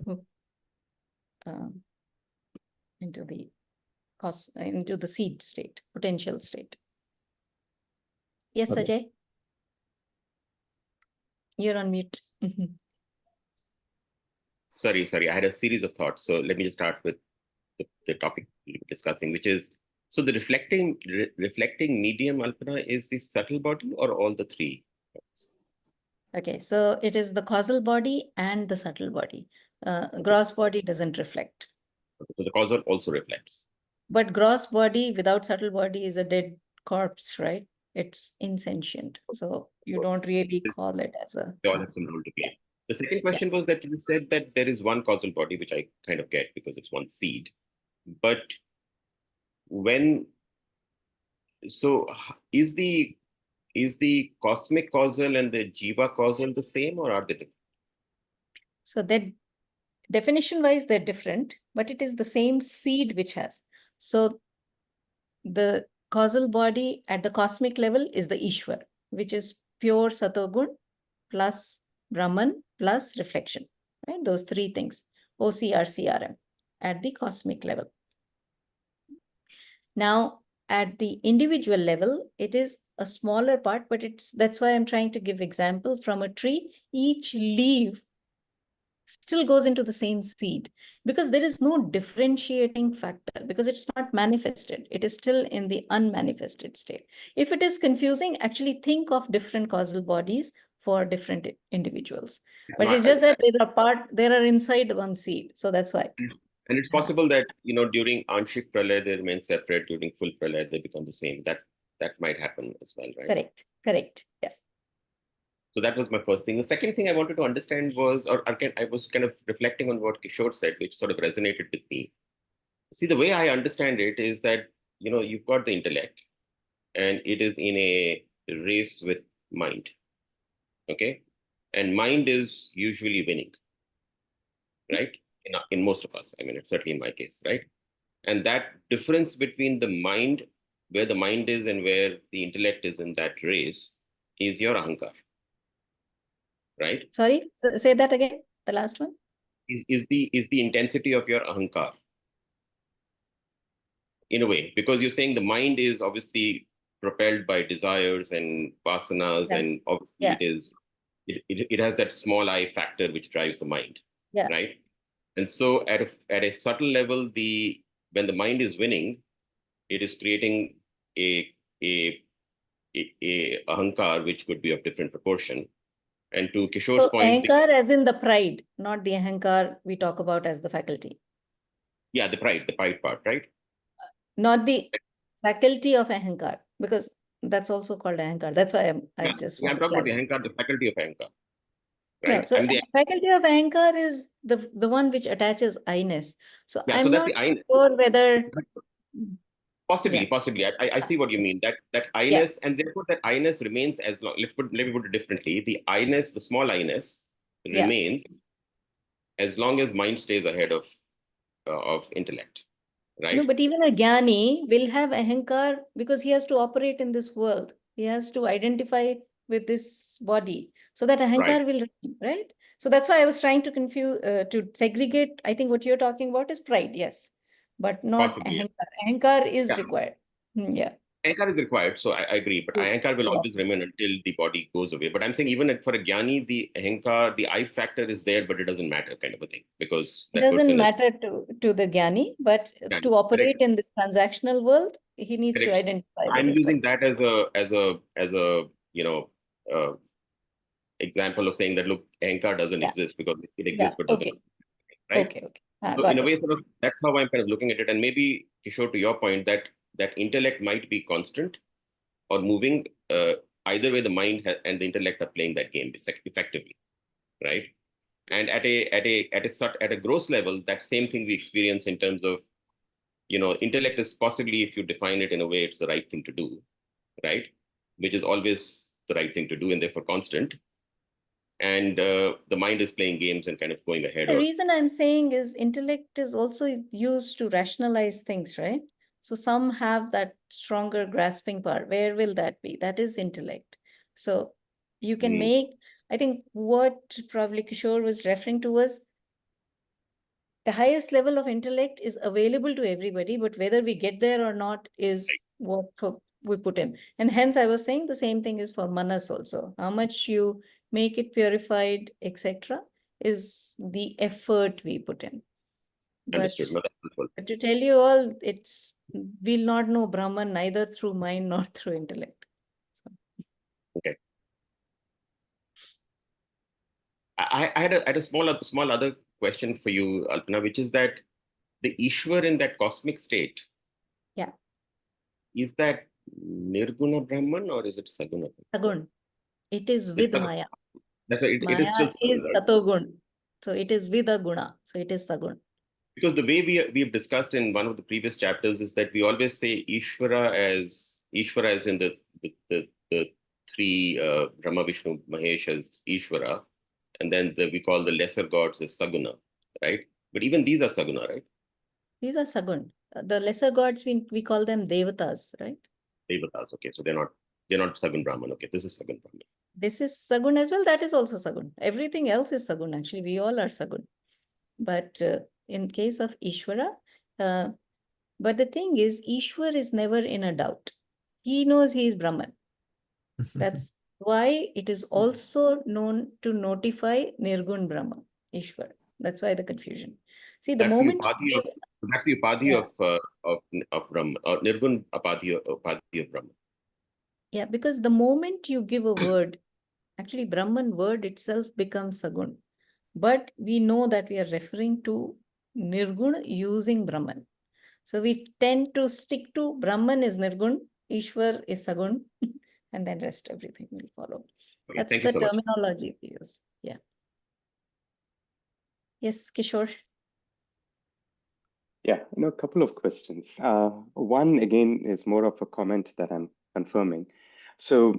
the seed state, potential state. Yes, Okay. Ajay, you're on mute. Sorry, I had a series of thoughts. So let me just start with the topic we were discussing, which is, so the reflecting medium, Alpana, is the subtle body or all the 3? Okay, so it is the causal body and the subtle body. Gross body doesn't reflect. So the causal also reflects. But gross body without subtle body is a dead corpse, right? It's insentient. So you don't really call it as a... They all have some role to play. The second question was that you said that there is one causal body, which I kind of get because it's one seed. But is the cosmic causal and the jiva causal the same, or are they different? So that definition-wise, they're different, but it is the same seed which has. So the causal body at the cosmic level is the Ishwar, which is pure Satogun plus Brahman plus reflection, right? Those 3 things, OCR, CRM, at the cosmic level. Now, at the individual level, it is a smaller part, but that's why I'm trying to give example from a tree. Each leaf still goes into the same seed because there is no differentiating factor because it's not manifested. It is still in the unmanifested state. If it is confusing, actually think of different causal bodies for different individuals. But it's just that they are inside one seed. So that's why. And it's possible that, during Anshik Pralay, they remain separate. During full Pralay, they become the same. That might happen as well, right? Correct. Yeah. So that was my first thing. The second thing I wanted to understand was, I was kind of reflecting on what Kishore said, which sort of resonated with me. See, the way I understand it is that, you've got the intellect and it is in a race with mind. Okay. And mind is usually winning, right? In most of us. I mean, it's certainly in my case, right? And that difference between the mind, where the mind is and where the intellect is in that race, is your ahankar. Right? Sorry, say that again, the last one. Is the intensity of your ahankar, in a way, because you're saying the mind is obviously propelled by desires and vasanas, and obviously it has that small I factor which drives the mind, right? And so at a subtle level, when the mind is winning, it is creating a ahankar, which could be of different proportion. And to Kishore's So point, ahankar as in the pride, not the ahankar we talk about as the faculty. yeah, the pride part, right? Not the faculty of ahankar, because that's also called ahankar. That's why I just I'm want to talking about the clarify. ahankar, the faculty of ahankar, No, right? so And the faculty of ahankar is the one which attaches I-ness. So yeah, so I'm that's not the I. sure whether Possibly, yeah. I see what you mean. That I-ness, and therefore that I-ness remains as long. Let me put it differently. The I-ness, the small I-ness, remains as long as mind stays ahead of intellect, right? No, but even a jnani will have ahankar because he has to operate in this world. He has to identify with this body. So that ahankar Right. will remain, right? So that's why I was trying to to segregate. I think what you're talking about is pride, yes, but not Possibly, yeah. ahankar. Ahankar is Yeah. required. Yeah. Ahankar is required, so I agree. But ahankar will always remain until the body goes away. But I'm saying even for a jnani, the ahankar, the I factor is there, but it doesn't matter, kind of a thing, because It that doesn't person is. matter to the jnani, but Yeah, to operate correct. in this transactional world, he needs to Correct. identify with I'm this using body. that as a example of saying that look, ahankar doesn't exist because it exists but doesn't, Okay. right? Okay. So in Got a it. way, sort of that's how I'm kind of looking at it. And maybe Kishore, to your point, that intellect might be constant or moving. Either way, the mind and the intellect are playing that game effectively, right? And at a gross level, that same thing we experience in terms of, intellect is possibly, if you define it in a way, it's the right thing to do, right? Which is always the right thing to do and therefore constant. And the mind is playing games and kind of going ahead. The reason I'm saying is intellect is also used to rationalize things, right? So some have that stronger grasping power. Where will that be? That is intellect. So you can make, I think what probably Kishore was referring to was the highest level of intellect is available to everybody, but whether we get there or not is what we put in. And hence I was saying the same thing is for manas also. How much you make it purified, etc., is the effort we put in. Understood. But to tell you all, we'll not know Brahman neither through mind nor through intellect. So. Okay. I had a small other question for you, Alpana, which is that the Ishwar in that cosmic state, is that Nirguna Brahman or is it Saguna? Sagun. It is with Maya. That's right. It is Maya still is right? Satogun. So it is with a guna. So it is Sagun. Because the way we've discussed in one of the previous chapters is that we always say Ishvara as in the three Brahma, Vishnu, Mahesh as Ishvara, and then we call the lesser gods as Saguna, right? But even these are Saguna, right? These are Sagun. The lesser gods, we call them Devatas, right? Devatas, okay. So they're not Sagun Brahman. Okay, this is Sagun Brahman. This is Sagun as well. That is also Sagun. Everything else is Sagun, actually. We all are Sagun. But in case of Ishvara, but the thing is, Ishwar is never in a doubt. He knows he is Brahman. That's why it is also known to notify Nirgun Brahma, Ishwar. That's why the confusion. See, the moment that's the upadhi of Brahma, or Nirgun upadhi of Brahma. Yeah, because the moment you give a word, actually Brahman word itself becomes Sagun. But we know that we are referring to Nirgun using Brahman. So we tend to stick to Brahman is Nirgun, Ishwar is Sagun, and then rest everything will follow. Okay, that's thank the you so much. terminology we use. Yeah. Yes, Kishore. Yeah, a couple of questions. One, again, is more of a comment that I'm confirming. So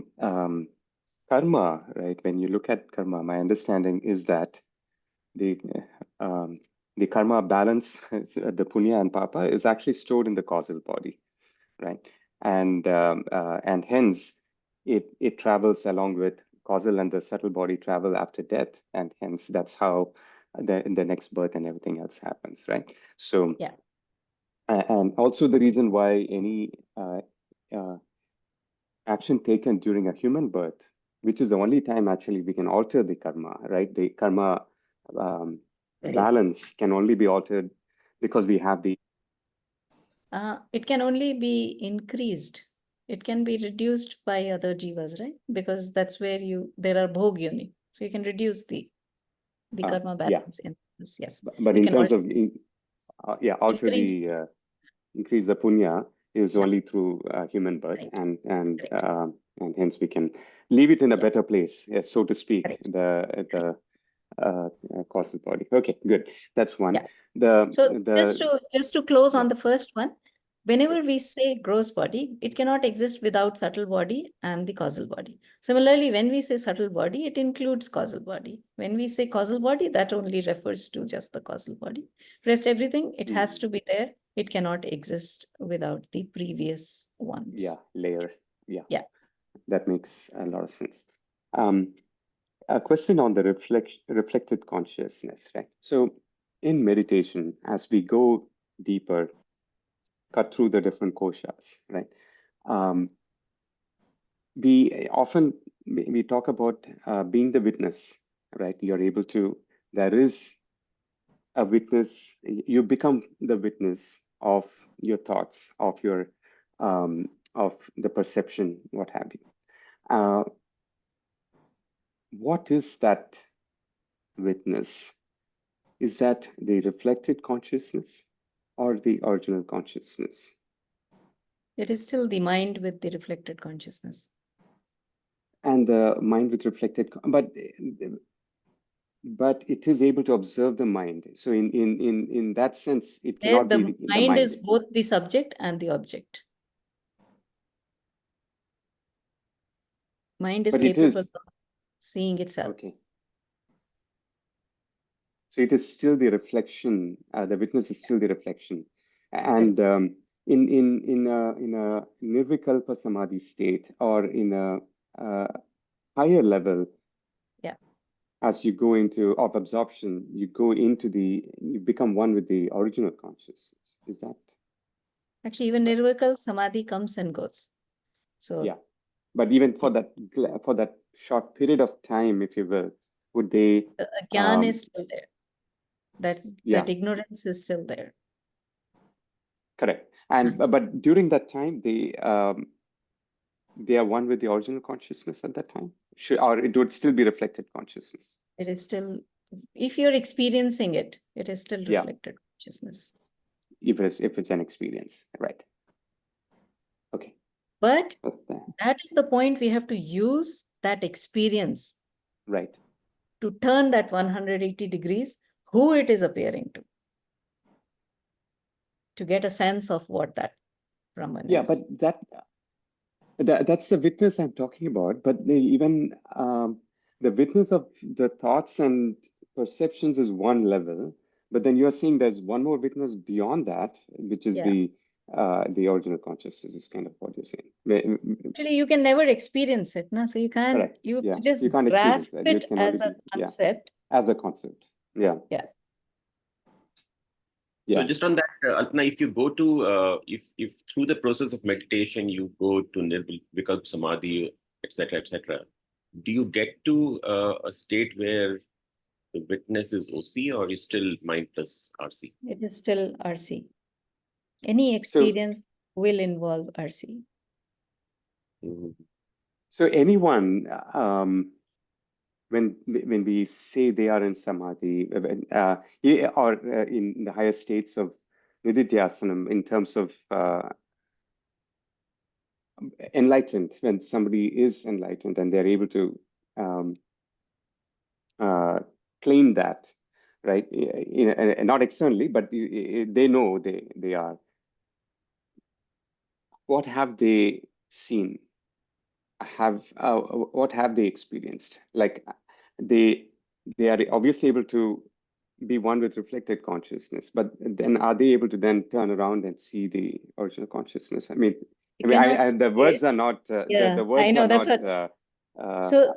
karma, right? When you look at karma, my understanding is that the karma balance, the punya and papa, is actually stored in the causal body, right? And hence it travels along with causal and the subtle body travel after death, and hence that's how the next birth and everything else happens, right? So yeah. And also the reason why any action taken during a human birth, which is the only time actually we can alter the karma, right? The karma balance can only be altered because we have the. It can only be increased. It can be reduced by other jivas, right? Because that's where there are bhog yoni. So you can reduce the karma balance in this. Yes. But you in can terms of alter increase the increase the punya is only through human birth, right. and hence we can leave it in a better place, so to speak, Correct. the causal body. Okay, good. That's one. Yeah. So just to close on yeah. the first one, whenever Sure. we say gross body, it cannot exist without subtle body and the causal body. Similarly, when we say subtle body, it includes causal body. When we say causal body, that only refers to just the causal body. Rest everything, it has to be there. It cannot exist without the previous ones. Yeah, layer. Yeah. Yeah. That makes a lot of sense. A question on the reflected consciousness, right? So in meditation, as we go deeper, cut through the different koshas, right? We often we talk about being the witness, right? You're able to, there is a witness, you become the witness of your thoughts, of your of the perception, what have you. What is that witness? Is that the reflected consciousness or the original consciousness? It is still the mind with the reflected consciousness. And the mind with reflected, but it is able to observe the mind. So in that sense, it cannot be The the mind mind. is both the subject and the object. Mind is But it capable is of seeing itself. okay. So it is still the reflection. The witness is still the reflection, and in a nirvikalpa samadhi state, or in a higher level, yeah, as you go into of absorption, you become one with the original consciousness. Is that actually even nirvikal samadhi comes and goes? So yeah, but even for that short period of time, if you will, would they? the jnana is still there. That ignorance is still there. Correct. And but during that time, they are one with the original consciousness at that time, or it would still be reflected consciousness. It is still, if you're experiencing it, it is still reflected consciousness. If it's an experience, right? Okay. But that is the point, we have to use that experience, right, to turn that 180 degrees, who it is appearing to get a sense of what that Brahman is. But that's the witness I'm talking about. But even the witness of the thoughts and perceptions is one level, but then you're saying there's one more witness beyond that, which is the original consciousness, is kind of what you're saying. Actually, you can never experience it, no? So you can't. Correct. You Yeah. just You can't grasp experience it as a concept. As a concept. Yeah. Yeah. Yeah. So just on that, Alpana, if you go to, if through the process of meditation, you go to Nirvikalpa Samadhi, etc., do you get to a state where the witness is OC, or is still mind plus RC? It is still RC. Any experience will involve RC. So anyone, when we say they are in samadhi, or in the higher states of nididhyasanam, in terms of enlightened, when somebody is enlightened and they're able to claim that, right? Not externally, but they know they are. What have they seen? What have they experienced? Like they are obviously able to be one with reflected consciousness, but then are they able to then turn around and see the original consciousness? The words are not. The words I know, are that's not. So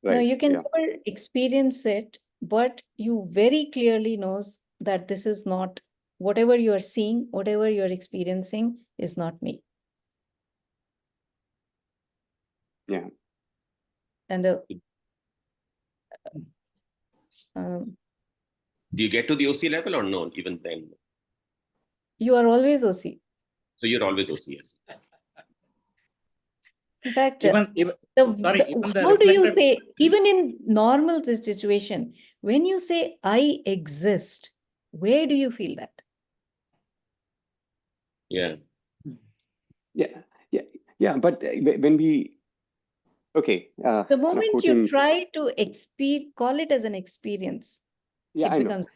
right, no, you can never experience it, but you very clearly knows that this is not, whatever you are seeing, whatever you are experiencing is not me. Yeah. And the Do you get to the OC level or no? Even then, You are always OC. so you're always OCS. In fact, Even the how do you reflected, say, even in normal this situation, when you say I exist, where do you feel that? Yeah. Yeah. But when we, okay, The moment quoting, you try to call it as an experience, yeah, it I know. becomes,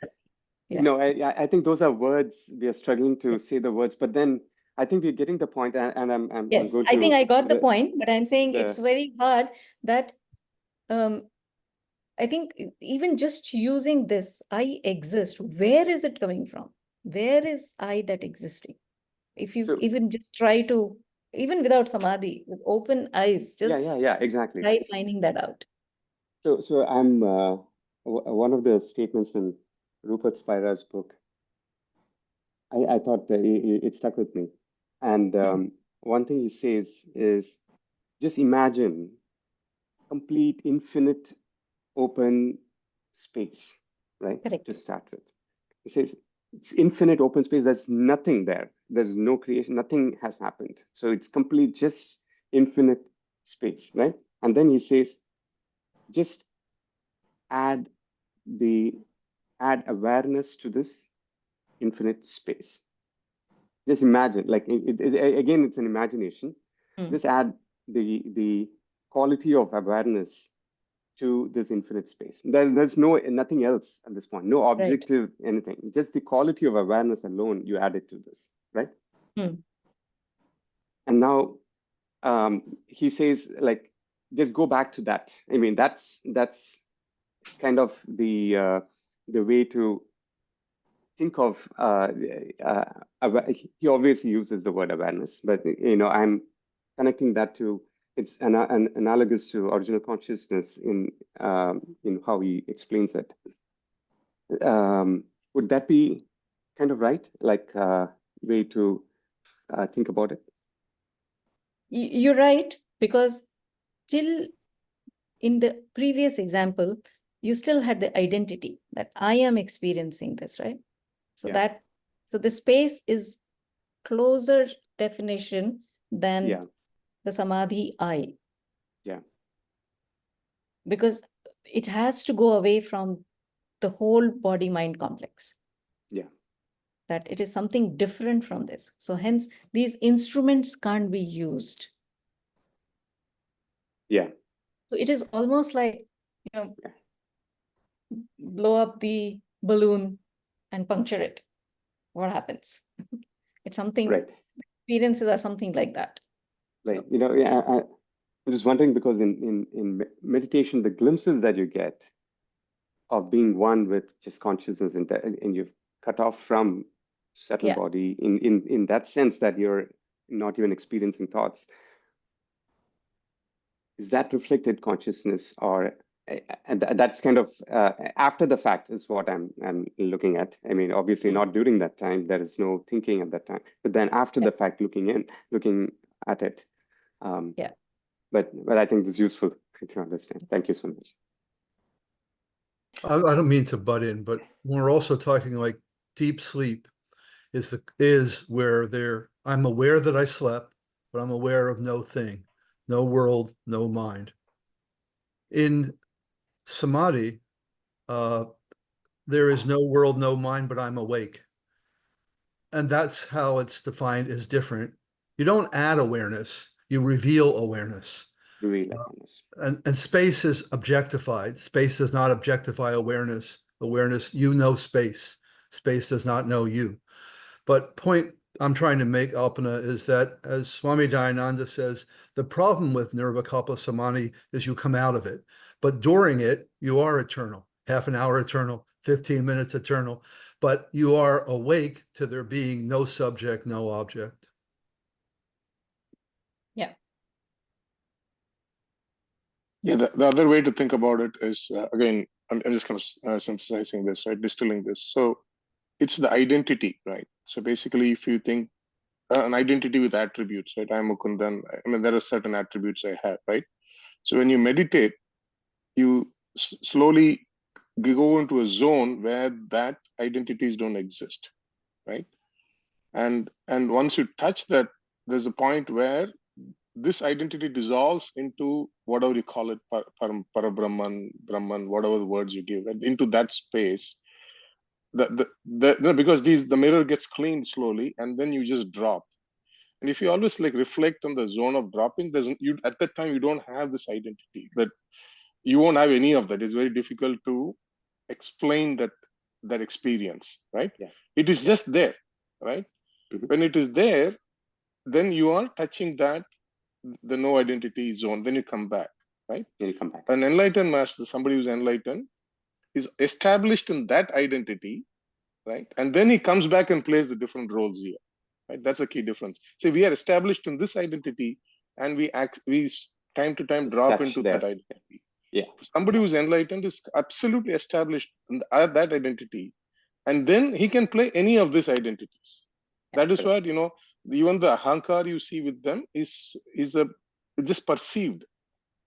yeah. No, I think those are words. We are struggling to say the words, but then I think we're getting the point, and I'm Yes, going I think to I got the point, but I'm saying it's very hard that I think even just using this, I exist, where is it coming from? Where is I that existing? If you even just try to, even without samadhi, with open eyes, just yeah, exactly. try finding that out. So I'm one of the statements in Rupert Spira's book. I thought that it stuck with me, and one thing he says is, just imagine complete, infinite, open space, right? Correct. To start with, he says it's infinite open space. There's nothing there. There's no creation. Nothing has happened. So it's complete, just infinite space, right? And then he says, just add awareness to this infinite space. Just imagine, like again, it's an imagination. Just add the quality of awareness to this infinite space. There's nothing else at this point, no objective anything. Just the quality of awareness alone, you add it to this, right? And now he says, like, just go back to that. I mean, that's kind of the way to think of. He obviously uses the word awareness, but I'm connecting that to, it's an analogous to original consciousness in how he explains it. Would that be kind of right, like way to think about it? You're right, because till in the previous example, you still had the identity that I am experiencing this, right? So so the space is closer definition than the samadhi I. Yeah. Because it has to go away from the whole body-mind complex. Yeah. That it is something different from this. So hence, these instruments can't be used. Yeah. So it is almost like, blow up the balloon and puncture it. What happens? It's something, experiences are something like that. Right. So. I'm just wondering, because in meditation, the glimpses that you get of being one with just consciousness, and you've cut off from subtle body in that sense that you're not even experiencing thoughts. Is that reflected consciousness, or and that's kind of after the fact is what I'm looking at. I mean, obviously not during that time, there is no thinking at that time, but then after the fact, looking at it. But I think this is useful to understand. Thank you so much. I don't mean to butt in, but we're also talking like deep sleep is where I'm aware that I slept, but I'm aware of no thing, no world, no mind. In samadhi, there is no world, no mind, but I'm awake. And that's how it's defined as different. You don't add awareness, you reveal awareness. And space is objectified. Space does not objectify awareness. Awareness, you know space. Space does not know you. But point I'm trying to make, Alpana, is that, as Swami Dayananda says, the problem with Nirvikalpa Samadhi is you come out of it. But during it, you are eternal. Half an hour eternal, 15 minutes eternal. But you are awake to there being no subject, no object. Yeah, the other way to think about it is, again, I'm just kind of synthesizing this, right, distilling this. So it's the identity, right? So basically, if you think an identity with attributes, right? I'm Mukundan. I mean, there are certain attributes I have, right? So when you meditate, you slowly go into a zone where that identities don't exist, right? And once you touch that, there's a point where this identity dissolves into whatever you call it, Parabrahman, Brahman, whatever the words you give, and into that space. Because the mirror gets cleaned slowly, and then you just drop. And if you always like reflect on the zone of dropping, you at that time you don't have this identity, that you won't have any of that. It's very difficult to explain that experience, right? Yeah. It is just there, right? Mm-hmm. When it is there, then you are touching that, the no identity zone. Then you come back, right? Then you come back. An enlightened master, somebody who's enlightened, is established in that identity, right? And then he comes back and plays the different roles here, right? That's a key difference. So we are established in this identity, and we time to time drop into that identity. Yeah. Somebody who's enlightened is absolutely established in that identity, and then he can play any of these identities. That is what, even the ahankar you see with them is just perceived,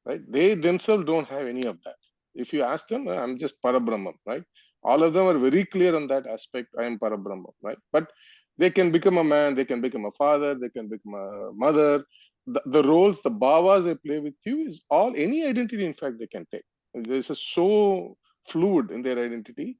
right? They themselves don't have any of that. If you ask them, I'm just Parabrahman, right? All of them are very clear on that aspect. I am Parabrahman, right? But they can become a man, they can become a father, they can become a mother. The roles, the bhavas they play with you is all, any identity, in fact, they can take. This is so fluid in their identity.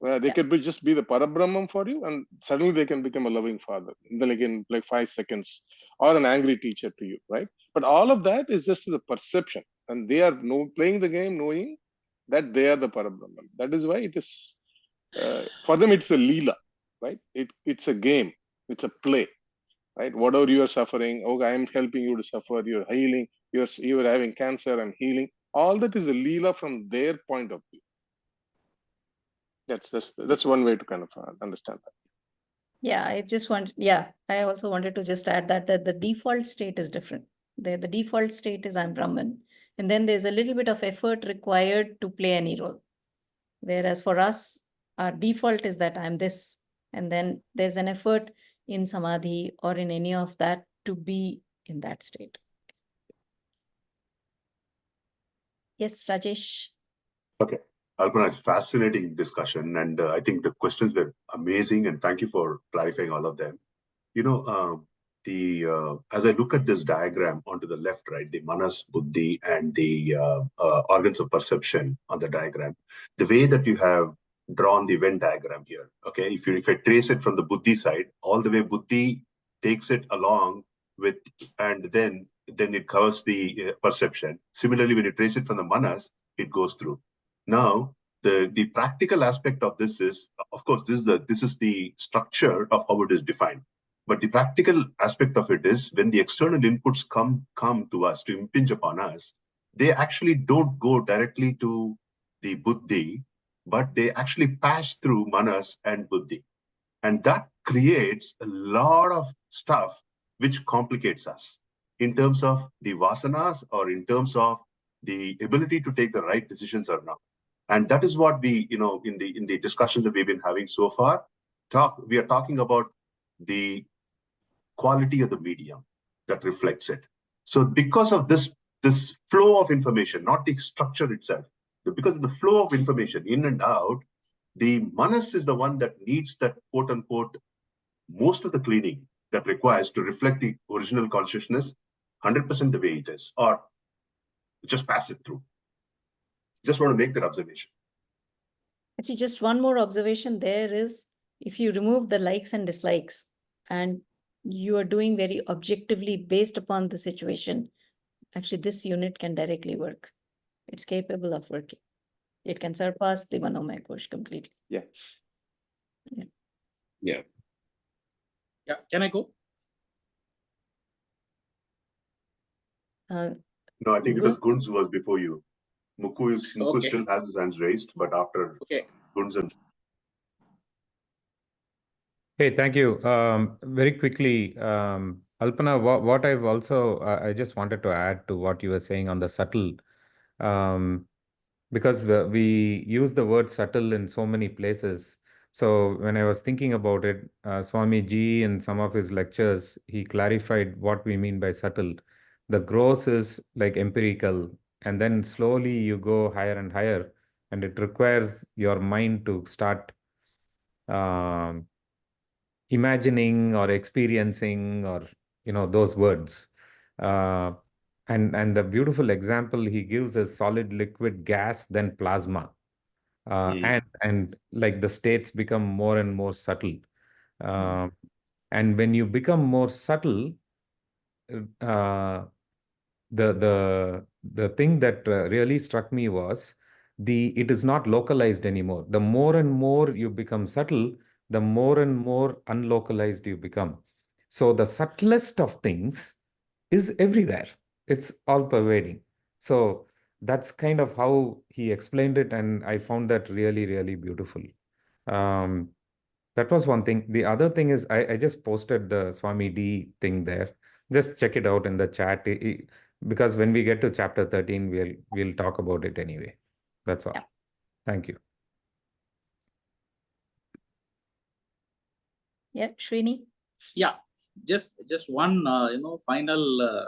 They could just be the Parabrahman for you, and suddenly they can become a loving father. And then again, like 5 seconds, or an angry teacher to you, right? But all of that is just the perception, and they are playing the game, knowing that they are the Parabrahman. That is why it is for them. It's a leela, right? It's a game, it's a play, right? Whatever you are suffering, okay, I am helping you to suffer. You're healing. You're having cancer. I'm healing. All that is a leela from their point of view. That's one way to kind of understand that. Yeah, I also wanted to just add that the default state is different. The default state is I'm Brahman, and then there's a little bit of effort required to play any role. Whereas for us, our default is that I'm this, and then there's an effort in samadhi or in any of that to be in that state. Yes, Rajesh. Okay. Alpana, it's fascinating discussion, and I think the questions were amazing, and thank you for clarifying all of them. As I look at this diagram onto the left, right, the manas, buddhi, and the organs of perception on the diagram, the way that you have drawn the Venn diagram here, okay, if I trace it from the buddhi side, all the way buddhi takes it along with, and then it covers the perception. Similarly, when you trace it from the manas, it goes through. Now, the practical aspect of this is, of course, this is the structure of how it is defined. But the practical aspect of it is, when the external inputs come to us, to impinge upon us, they actually don't go directly to the buddhi, but they actually pass through manas and buddhi. And that creates a lot of stuff which complicates us in terms of the vasanas, or in terms of the ability to take the right decisions or not. And that is what we, in the discussions that we've been having so far, we are talking about the quality of the medium that reflects it. So because of this flow of information, not the structure itself, because of the flow of information in and out, the manas is the one that needs that quote unquote most of the cleaning that requires to reflect the original consciousness 100% the way it is, or just pass it through. Just want to make that observation. Actually, just one more observation there is, if you remove the likes and dislikes and you are doing very objectively based upon the situation, actually this unit can directly work. It's capable of working. It can surpass the Manomaya Kosh completely. Yeah. Yeah. Can I go? No, I think it was Gunz was before you. Mukku Okay. still has his hands raised, but after Gunz and... Hey, thank you. Very quickly, Alpana, what I've also, I just wanted to add to what you were saying on the subtle, because we use the word subtle in so many places. So when I was thinking about it, Swami Ji in some of his lectures, he clarified what we mean by subtle. The gross is like empirical, and then slowly you go higher and higher. and it requires your mind to start imagining or experiencing, or those words. Uh, and the beautiful example he gives is solid, liquid, gas, then plasma. And like the states become more and more subtle. And when you become more subtle, uh, the thing that really struck me was it is not localized anymore. The more and more you become subtle, the more and more unlocalized you become. So the subtlest of things is everywhere. It's all pervading. So that's kind of how he explained it, and I found that really, really beautiful. That was one thing. The other thing is I just posted the Swami D thing there. Just check it out in the chat. Because when we get to chapter 13, we'll talk about it anyway. That's all. Yeah. Thank you. Yeah, Srini. Yeah, just one final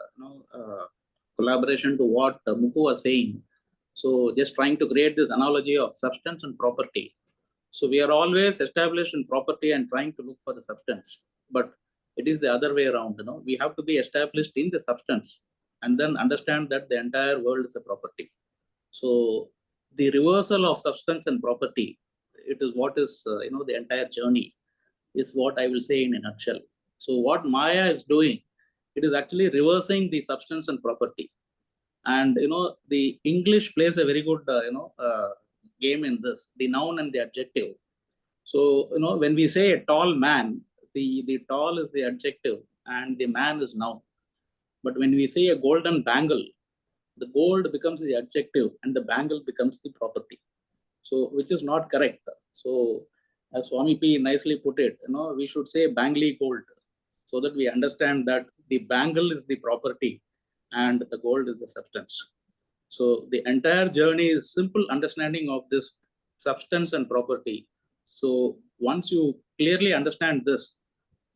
collaboration to what Mukku was saying. So just trying to create this analogy of substance and property. So we are always established in property and trying to look for the substance, but it is the other way around. We have to be established in the substance and then understand that the entire world is a property. So the reversal of substance and property, it is what is the entire journey, is what I will say in a nutshell. So what Maya is doing, it is actually reversing the substance and property. And the English plays a very good game in this, the noun and the adjective. So when we say a tall man, the tall is the adjective and the man is noun. But when we say a golden bangle, the gold becomes the adjective and the bangle becomes the property. So which is not correct. So as Swami P nicely put it, we should say bangly gold, so that we understand that the bangle is the property and the gold is the substance. So the entire journey is simple understanding of this substance and property. So once you clearly understand this,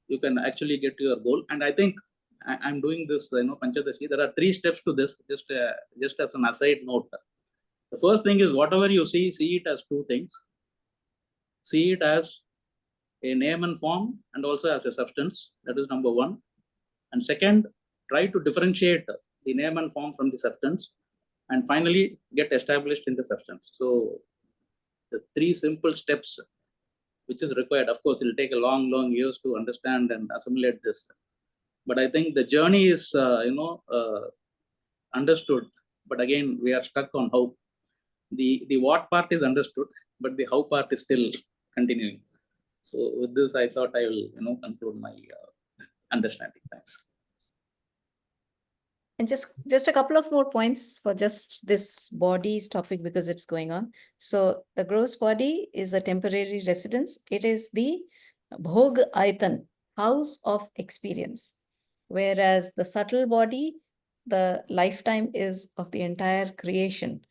you can actually get to your goal. And I think I'm doing this, Panchadashi. There are 3 steps to this, just as an aside note. The first thing is, whatever you see it as 2 things. See it as a name and form and also as a substance. That is number 1. And second, try to differentiate the name and form from the substance. And finally, get established in the substance. So the 3 simple steps which is required. Of course, it will take a long years to understand and assimilate this. But I think the journey is, understood. But again, we are stuck on how. The what part is understood, but the how part is still continuing. So with this, I thought I will, conclude my understanding. Thanks. And just a couple of more points for just this body's topic, because it's going on. So the gross body is a temporary residence. It is the Bhog Aitan, house of experience. Whereas the subtle body, the lifetime is of the entire creation.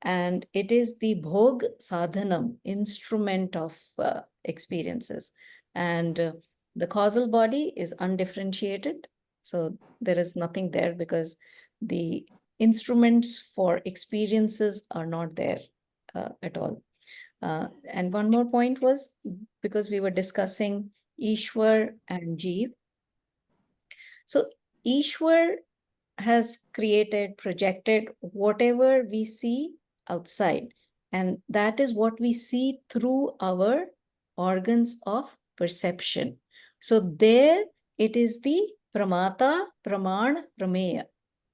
And it is the Bhog Sadhanam, instrument of experiences. And the causal body is undifferentiated. So there is nothing there, because the instruments for experiences are not there at all. And one more point was, because we were discussing Ishwar and Jeev. So Ishwar has created, projected whatever we see outside. And that is what we see through our organs of perception. So there it is the Pramata, Praman, Prameya.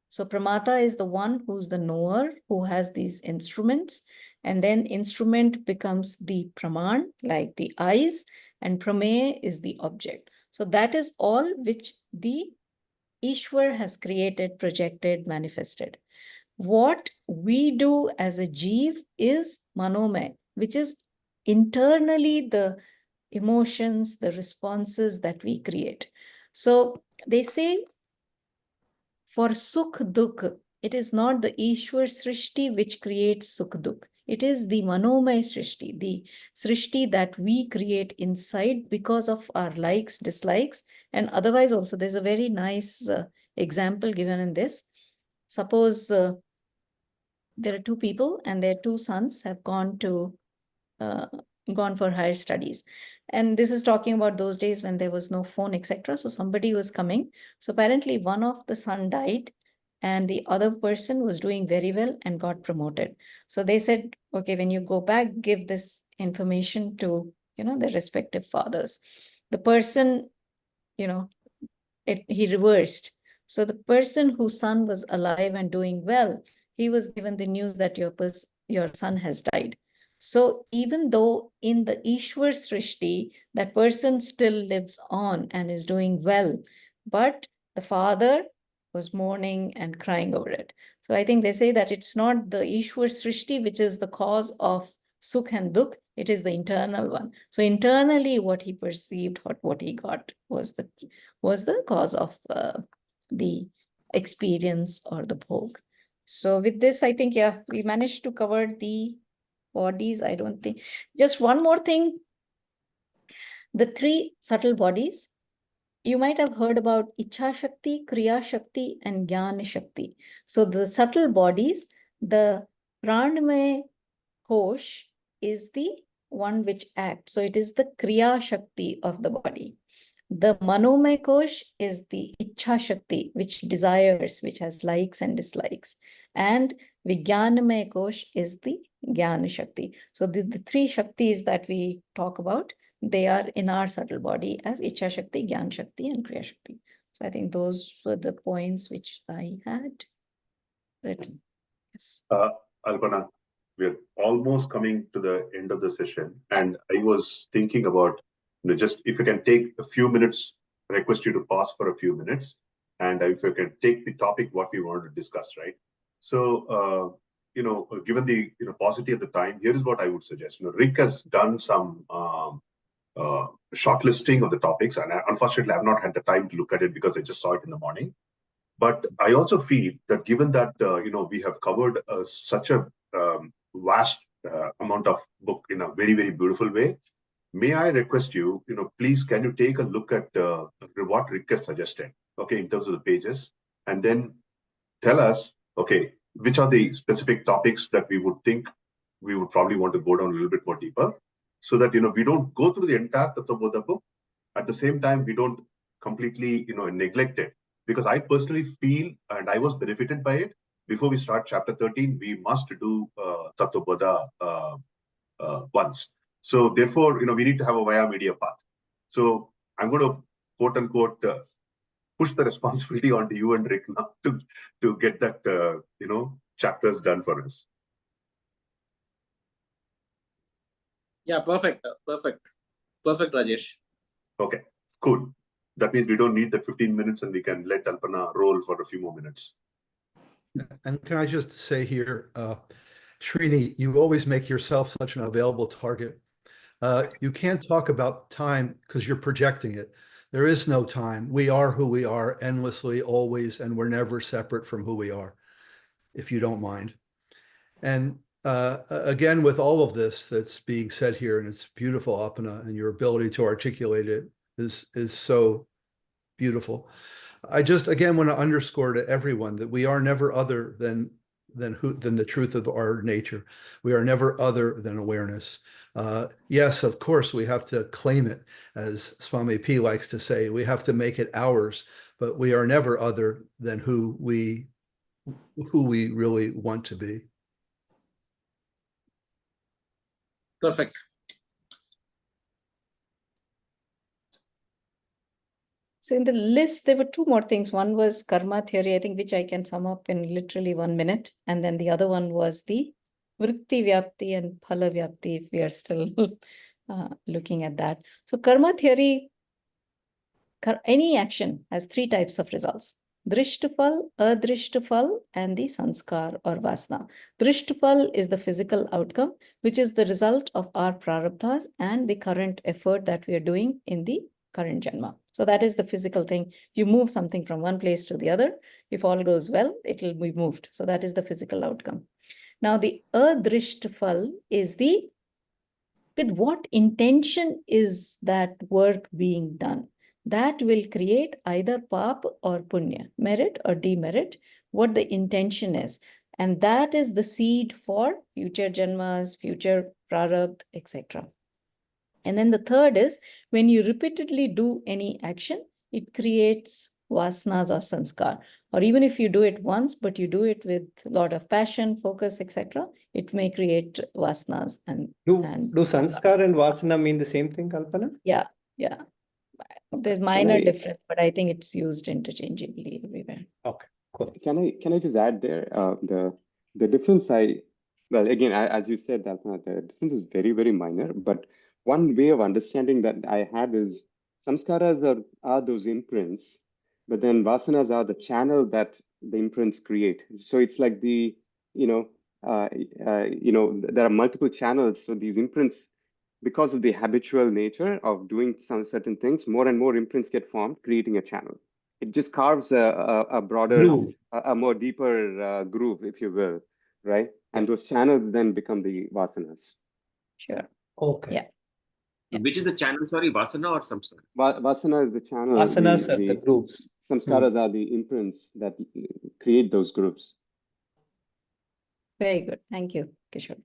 So Pramata is the one who's the knower, who has these instruments. And then instrument becomes the Praman, like the eyes, and Prameya is the object. So that is all which the Ishwar has created, projected, manifested. What we do as a Jeev is Manomay, which is internally the emotions, the responses that we create. So they say, for Sukh Dukh, it is not the Ishwar Srishti which creates Sukh Dukh. It is the Manomay Srishti, the Srishti that we create inside because of our likes, dislikes, and otherwise also. There's a very nice example given in this. Suppose there are two people and their two sons have gone for higher studies. And this is talking about those days when there was no phone, etc. So somebody was coming. So apparently one of the son died and the other person was doing very well and got promoted. So they said, okay, when you go back, give this information to, their respective fathers. The person, he reversed. So the person whose son was alive and doing well, he was given the news that your son has died. So even though in the Ishwar Srishti, that person still lives on and is doing well, but the father was mourning and crying over it. So I think they say that it's not the Ishwar Srishti which is the cause of Sukh and Dukh, it is the internal one. So internally what he perceived, what he got was the cause of the experience or the bhog. So with this, I think, yeah, we managed to cover the bodies. I don't think, just one more thing, the three subtle bodies. You might have heard about Ichha Shakti, Kriya Shakti, and Jnana Shakti. So the subtle bodies, the Pranamaya Kosh is the one which acts. So it is the Kriya Shakti of the body. The Manomaya Kosh is the Ichha Shakti, which desires, which has likes and dislikes. And Vijnanamaya Kosh is the Jnana Shakti. So the three Shaktis that we talk about, they are in our subtle body as Ichha Shakti, Jnana Shakti, and Kriya Shakti. So I think those were the points which I had written. Yes. Alpana, we're almost coming to the end of the session, and I was thinking about, just if you can take a few minutes, I request you to pause for a few minutes, and if you can take the topic what we wanted to discuss, right? So, given the paucity of the time, here is what I would suggest. Rick has done some shortlisting of the topics, and unfortunately, I've not had the time to look at it because I just saw it in the morning. But I also feel that given that we have covered such a vast amount of book in a very, very beautiful way, may I request you, please, can you take a look at what Rick has suggested, okay, in terms of the pages, and then tell us, okay, which are the specific topics that we would think we would probably want to go down a little bit more deeper, so that we don't go through the entire Tattva Boddha book. At the same time, we don't completely neglect it, because I personally feel, and I was benefited by it. Before we start chapter 13, we must do Tattva Boddha once. So therefore, we need to have a via media path. So I'm going to quote unquote push the responsibility onto you and Rick now to get that chapters done for us. Yeah, perfect, Rajesh. Okay, cool. That means we don't need the 15 minutes, and we can let Alpana roll for a few more minutes. And can I just say here, Srini, you always make yourself such an available target. You can't talk about time because you're projecting it. There is no time. We are who we are endlessly, always, and we're never separate from who we are, if you don't mind. And again, with all of this that's being said here, and it's beautiful, Alpana, and your ability to articulate it is so beautiful. I just, again, want to underscore to everyone that we are never other than the truth of our nature. We are never other than awareness. Yes, of course, we have to claim it, as Swami P likes to say. We have to make it ours, but we are never other than who we really want to be. Perfect. So in the list, there were two more things. One was karma theory, I think, which I can sum up in literally 1 minute. And then the other one was the vritti vyapti and phala vyapti, if we are still looking at that. So karma theory, any action has 3 types of results: drishtafal, adrishtafal, and the sanskar or vasana. Drishtafal is the physical outcome, which is the result of our prarabdhas and the current effort that we are doing in the current janma. So that is the physical thing. You move something from one place to the other. If all goes well, it will be moved. So that is the physical outcome. Now the adrishtafal is with what intention is that work being done? That will create either pap or punya, merit or demerit, what the intention is. And that is the seed for future janmas, future prarabdha, etc. And then the third is when you repeatedly do any action, it creates vasanas or sanskar. Or even if you do it once, but you do it with a lot of passion, focus, etc., it may create vasanas. Do sanskar and vasana mean the same thing, Alpana? Yeah, yeah. There's minor difference, but I think it's used interchangeably everywhere. Okay, cool. Can I just add there the difference? Well, again, as you said, Alpana, the difference is very, very minor. But one way of understanding that I had is samskaras are those imprints, but then vasanas are the channel that the imprints create. So it's like there are multiple channels. So these imprints, because of the habitual nature of doing some certain things, more and more imprints get formed, creating a channel. It just carves a broader, a more deeper groove, if you will, right? And those channels then become the vasanas. Sure. Okay. Yeah. Which is the channel, sorry, vasana or samskara? Vasana is the channel. Vasanas are the grooves. Samskaras are the imprints that create those grooves. Very good. Thank you, Kishore.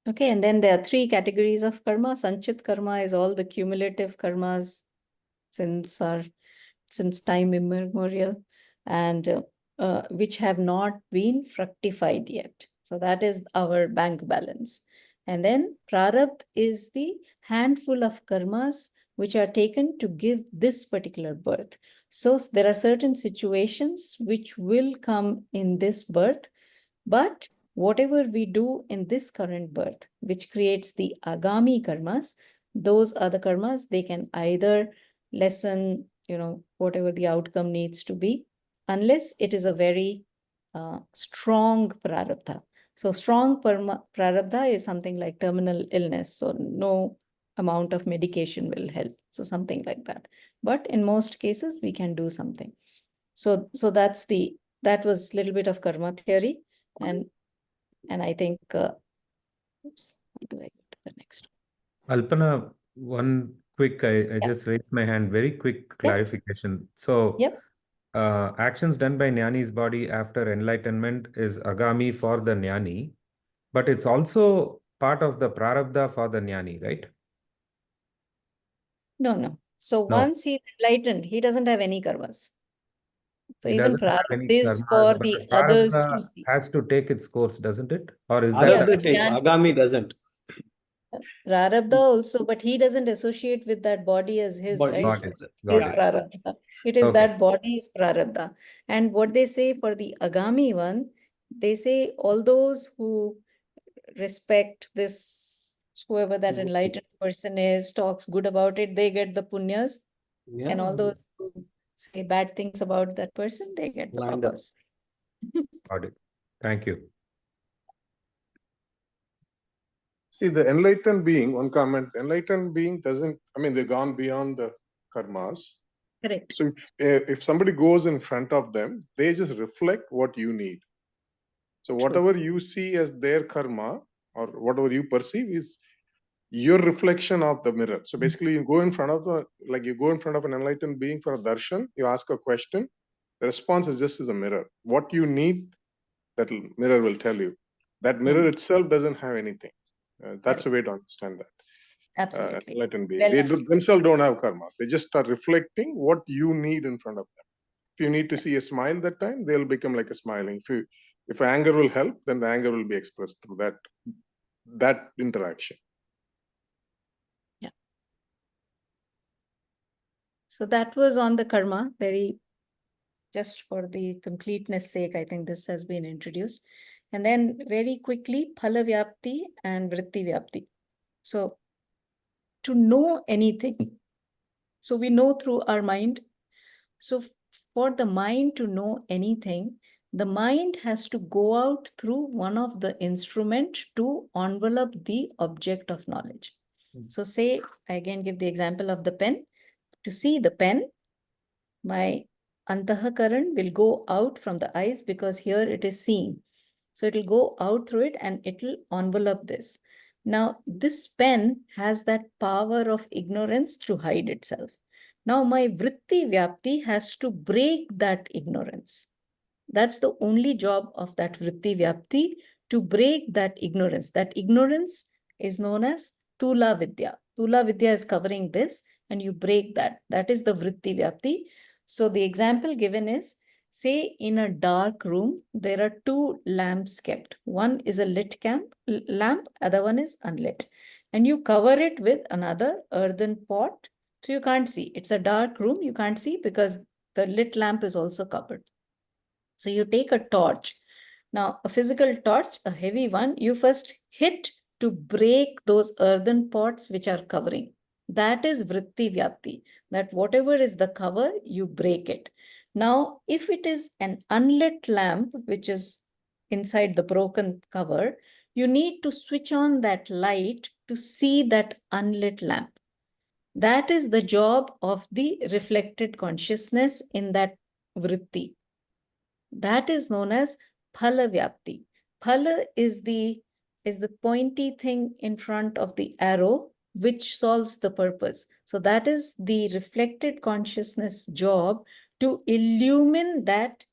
Okay, and then there are three categories of karma. Sanchit karma is all the cumulative karmas since time immemorial, and which have not been fructified yet. So that is our bank balance. And then prarabdha is the handful of karmas which are taken to give this particular birth. So there are certain situations which will come in this birth, but whatever we do in this current birth, which creates the agami karmas, those are the karmas. They can either lessen, whatever the outcome needs to be, unless it is a very strong prarabdha. So strong prarabdha is something like terminal illness. So no amount of medication will help. So something like that. But in most cases, we can do something. So that was a little bit of karma theory. And I think, oops, how do I go to the next one? Alpana, one quick, I just raised my hand, very quick clarification. So, actions done by Jnani's body after enlightenment is agami for the Jnani, but it's also part of the prarabdha for the Jnani, right? No. So once he's enlightened, he doesn't have any karmas. So He even doesn't have prarabdha any is karmas, for but the others to prarabdha see. has to take its course, doesn't it? Or is Prarabdha that take, agami doesn't. Prarabdha also, but he doesn't associate with that body as his, Body. right? Got it. So Got his it. prarabdha. It is Okay. that body's prarabdha. And what they say for the agami one, they say all those who respect this, whoever that enlightened person is, talks good about it, they get the punyas. Yeah. And all those who say bad things about that person, they get the Lined up. papas. Got it. Thank you. See, the enlightened being, one comment, enlightened being doesn't, they've gone beyond the karmas. Correct. So if somebody goes in front of them, they just reflect what you need. So whatever you see as their karma or whatever you perceive is your reflection of the mirror. So basically you go in front of an enlightened being for a darshan, you ask a question, the response is just as a mirror. What you need, that mirror will tell you. That mirror itself doesn't have anything. That's a way to understand that. Absolutely. Enlightened being. Well, They themselves don't have karma. They just start reflecting what you need in front of them. If you need to see a smile that time, they'll become like a smiling. If anger will help, then the anger will be expressed through that interaction. Yeah. So that was on the karma, just for the completeness sake, I think this has been introduced. And then very quickly, phala vyapti and vritti vyapti. So to know anything, so we know through our mind. So for the mind to know anything, the mind has to go out through one of the instruments to envelop the object of knowledge. So say, I again give the example of the pen. To see the pen, my antahakaran will go out from the eyes because here it is seen. So it will go out through it and it will envelop this. Now, this pen has that power of ignorance to hide itself. Now, my vritti vyapti has to break that ignorance. That's the only job of that vritti vyapti, to break that ignorance. That ignorance is known as Tula Vidya. Tula Vidya is covering this, and you break that. That is the vritti vyapti. So the example given is, say in a dark room, there are two lamps kept. One is a lit lamp, other one is unlit. And you cover it with another earthen pot. So you can't see. It's a dark room. You can't see because the lit lamp is also covered. So you take a torch. Now, a physical torch, a heavy one, you first hit to break those earthen pots which are covering. That is vritti vyapti, that whatever is the cover, you break it. Now, if it is an unlit lamp, which is inside the broken cover, you need to switch on that light to see that unlit lamp. That is the job of the reflected consciousness in that vritti. That is known as phala vyapti. Phala is the pointy thing in front of the arrow which solves the purpose. So that is the reflected consciousness job, to illumine that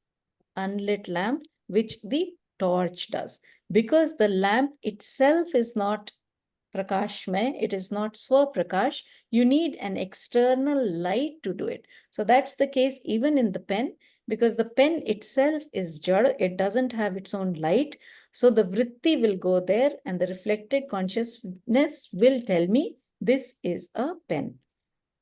unlit lamp, which the torch does. Because the lamp itself is not prakashmay, it is not swaprakash, you need an external light to do it. So that's the case even in the pen, because the pen itself is jad, it doesn't have its own light. So the vritti will go there and the reflected consciousness will tell me this is a pen.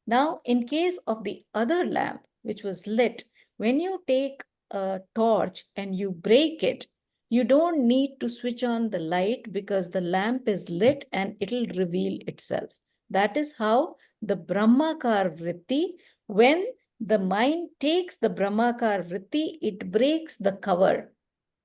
Now, in case of the other lamp, which was lit, when you take a torch and you break it, you don't need to switch on the light because the lamp is lit and it'll reveal itself. That is how the Brahmakar vritti, when the mind takes the Brahmakar vritti, it breaks the cover.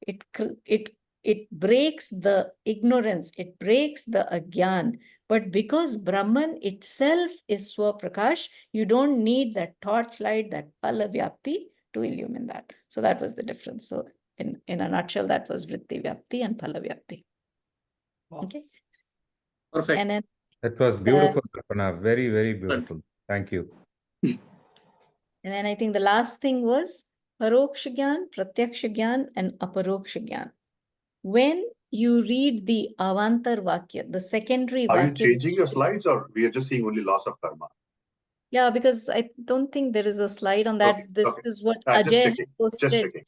It breaks the ignorance, it breaks the agyan. But because Brahman itself is Swaprakash, you don't need that torchlight, that phala vyapti to illumine that. So that was the difference. So in a nutshell, that was vritti vyapti and phala vyapti. Okay. Perfect. And then that was beautiful, Alpana. Very, very beautiful. Thank you. And then I think the last thing was Paroksha Gyan, Pratyaksha Gyan, and Aparoksha Gyan. When you read the Avantar Vakya, the secondary Are Vakya. you changing your slides, or we are just seeing only loss of karma? Yeah, because I don't think there is a slide on that. Okay, This okay. is what Just Ajay checking. posted. Just checking.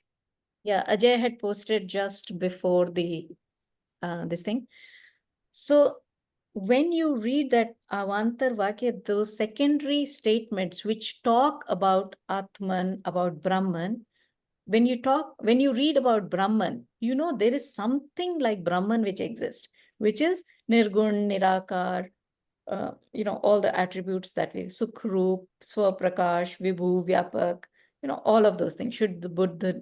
Yeah, Ajay had posted just before the this thing. So when you read that Avantar Vakya, those secondary statements which talk about Atman, about Brahman, when you read about Brahman, you know there is something like Brahman which exists, which is Nirgun, Nirakar, all the attributes that we, Sukhrup, Swaprakash, Vibhu, Vyapak, all of those things, Shuddha, Buddha.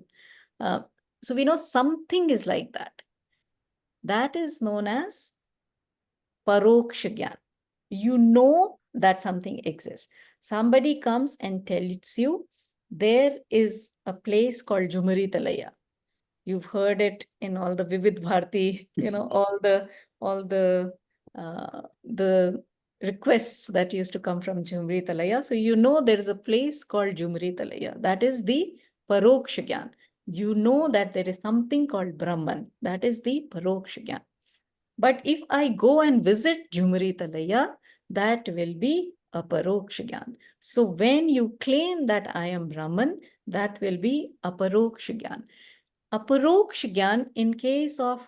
So we know something is like that. That is known as Paroksha Gyan. You know that something exists. Somebody comes and tells you there is a place called Jhumari Talaya. You've heard it in all the Vivid Bharati, all the requests that used to come from Jhumri Talaya. So you know there is a place called Jhumri Talaya. That is the Paroksha Gyan. You know that there is something called Brahman. That is the Paroksha Gyan. But if I go and visit Jhumri Talaya, that will be a Paroksha Gyan. So when you claim that I am Brahman, that will be a Paroksha Gyan. Aparoksha Gyan, in case of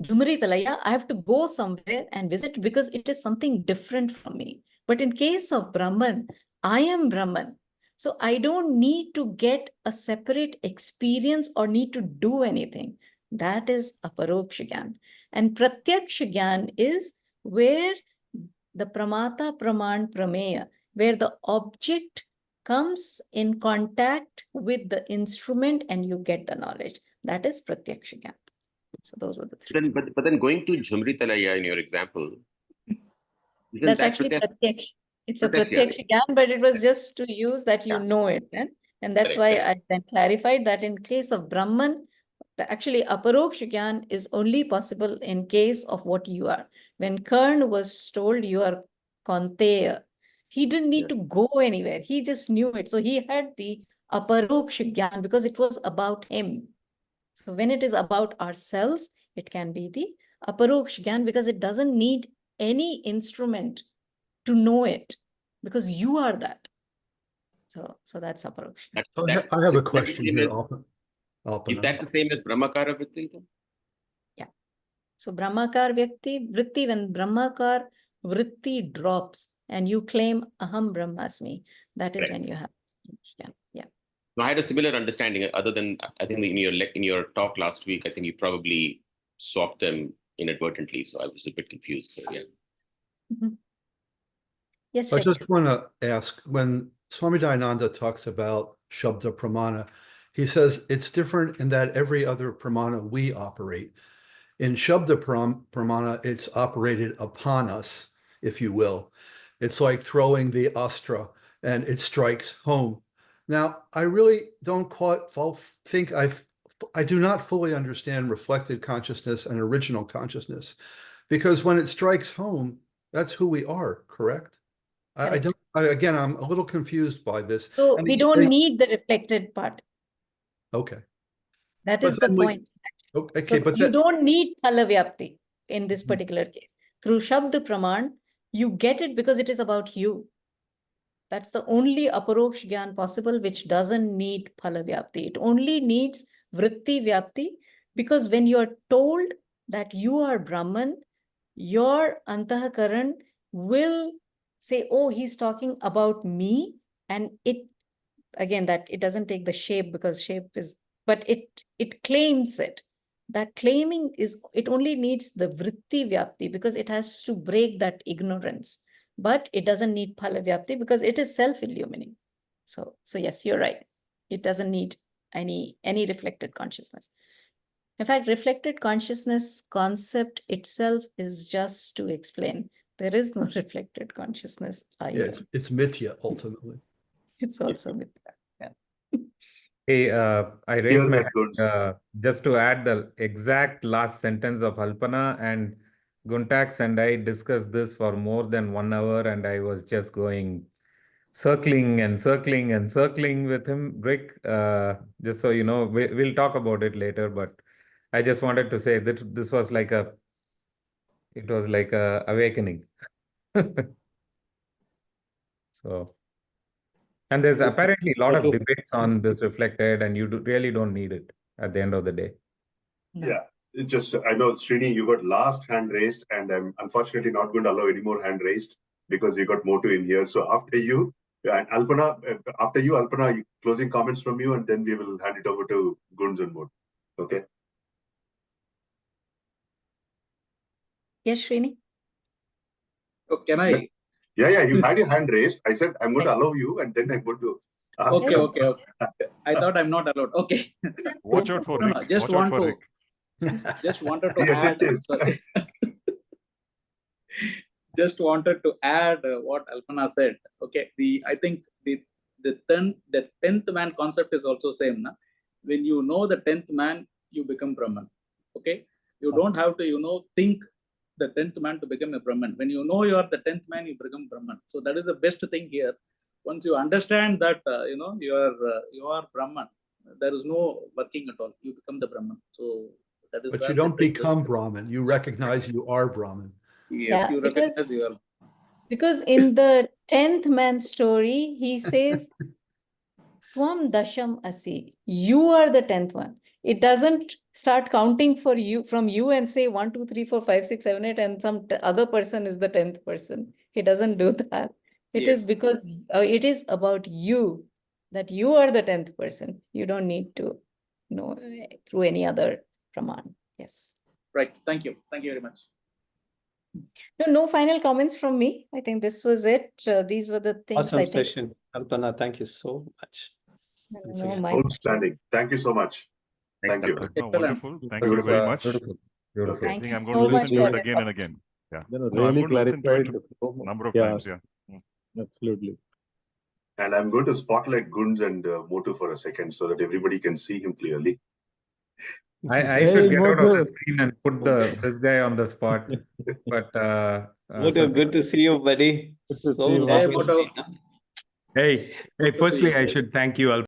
Jhumri Talaya, I have to go somewhere and visit because it is something different from me. But in case of Brahman, I am Brahman. So I don't need to get a separate experience or need to do anything. That is Aparoksha Gyan. And Pratyaksha Gyan is where the Pramata Praman Prameya, where the object comes in contact with the instrument and you get the knowledge. That is Pratyaksha Gyan. So those were the three. But then going to Jhumri Talaya in your example, that's actually Pratyaksha. It's a Pratyaksha Gyan, but it was just to use that you know it then. And that's why I then clarified that in case of Brahman, actually Aparoksha Gyan is only possible in case of what you are. When Karn was told you are Kaunteya, he didn't need to go anywhere. He just knew it. So he had the aparoksha gyan because it was about him. So when it is about ourselves, it can be the aparoksha gyan because it doesn't need any instrument to know it because you are that. So that's aparoksha. I have a question here, Alpana. Is that the same as Brahmakara Vritti? Yeah. So Brahmakar Vritti, when Brahmakar Vritti drops and you claim Aham Brahmasmi, that is when you have. Yeah. No, I had a similar understanding. Other than I think in your talk last week, I think you probably swapped them inadvertently, so I was a bit confused. So yeah. Mm-hmm. Yes, I Rick. just want to ask, when Swami Dayananda talks about Shabda Pramana, he says it's different in that every other Pramana we operate. In Shabda Pramana, it's operated upon us, if you will. It's like throwing the astra and it strikes home. Now, I really don't think I do not fully understand reflected consciousness and original consciousness, because when it strikes home, that's who we are, correct? Again, I'm a little confused by this. So we don't need the reflected part. Okay. That is the point. Okay, so but you don't need Phala-Vyapti in this particular case. Through Shabda Praman, you get it because it is about you. That's the only Aparoksh Gyan possible, which doesn't need Phala-Vyapti. It only needs Vritti Vyapti, because when you are told that you are Brahman, your Antahakaran will say, oh, he's talking about me. And it, again, that it doesn't take the shape because shape is, but it claims it. That claiming is, it only needs the Vritti Vyapti because it has to break that ignorance. But it doesn't need Phala-Vyapti because it is self-illumining. So yes, you're right. It doesn't need any reflected consciousness. In fact, reflected consciousness concept itself is just to explain there is no reflected consciousness either. Yeah, it's mithya ultimately. It's also mithya. Yeah. Hey, I raised my hand just to add the exact last sentence of Alpana, and Guntax and I discussed this for more than 1 hour, and I was just going circling and circling and circling with him. Rick, just so you know, we'll talk about it later, but I just wanted to say that this was like a awakening. So, and there's apparently a lot of debates on this reflected, and you really don't need it at the end of the day. No. Yeah, it just, I know, Srini, you got last hand raised, and I'm unfortunately not going to allow any more hand raised because we got Motu in here. So after you, and Alpana, closing comments from you, and then we will hand it over to Gunj and Motu. Okay. Yes, Srini? Oh, can I? Yeah, you had your hand raised. I said, I'm going to allow you, and then I'm going to ask you. Okay. I thought I'm not allowed. Okay. Watch out for Rick. Just wanted to add. Sorry. Just wanted to add what Alpana said. Okay. I think the 10th man concept is also same. Na? When you know the 10th man, you become Brahman. Okay. You don't have to, think the 10th man to become a Brahman. When you know you are the 10th man, you become Brahman. So that is the best thing here. Once you understand that, you are Brahman, there is no working at all. You become the Brahman. So that is. But you don't become Brahman. You recognize you are Brahman. Yes, you recognize you are. Because in the 10th man story, he says, Tvam Dasham Asi. You are the 10th one. It doesn't start counting for you from you and say 1, 2, 3, 4, 5, 6, 7, 8, and some other person is the 10th person. He doesn't do that. It is because it is about you, that you are the 10th person. You don't need to know through any other praman. Yes. Right. Thank you. Thank you very much. No final comments from me. I think this was it. These were the things. Awesome session, Alpana. Thank you so much. Outstanding. Thank you so much. Thank you. No, wonderful. Thank you very much. Beautiful. Okay. I think I'm going to listen to it again and again. Yeah. Really clarified a number of times. Yeah. Absolutely. And I'm going to spotlight Gunj and Motu for a second so that everybody can see him clearly. I should get out of the screen and put this guy on the spot. But Motu, good to see you, buddy. Good to see you, Motu. Hey, firstly, I should thank you, Alpana.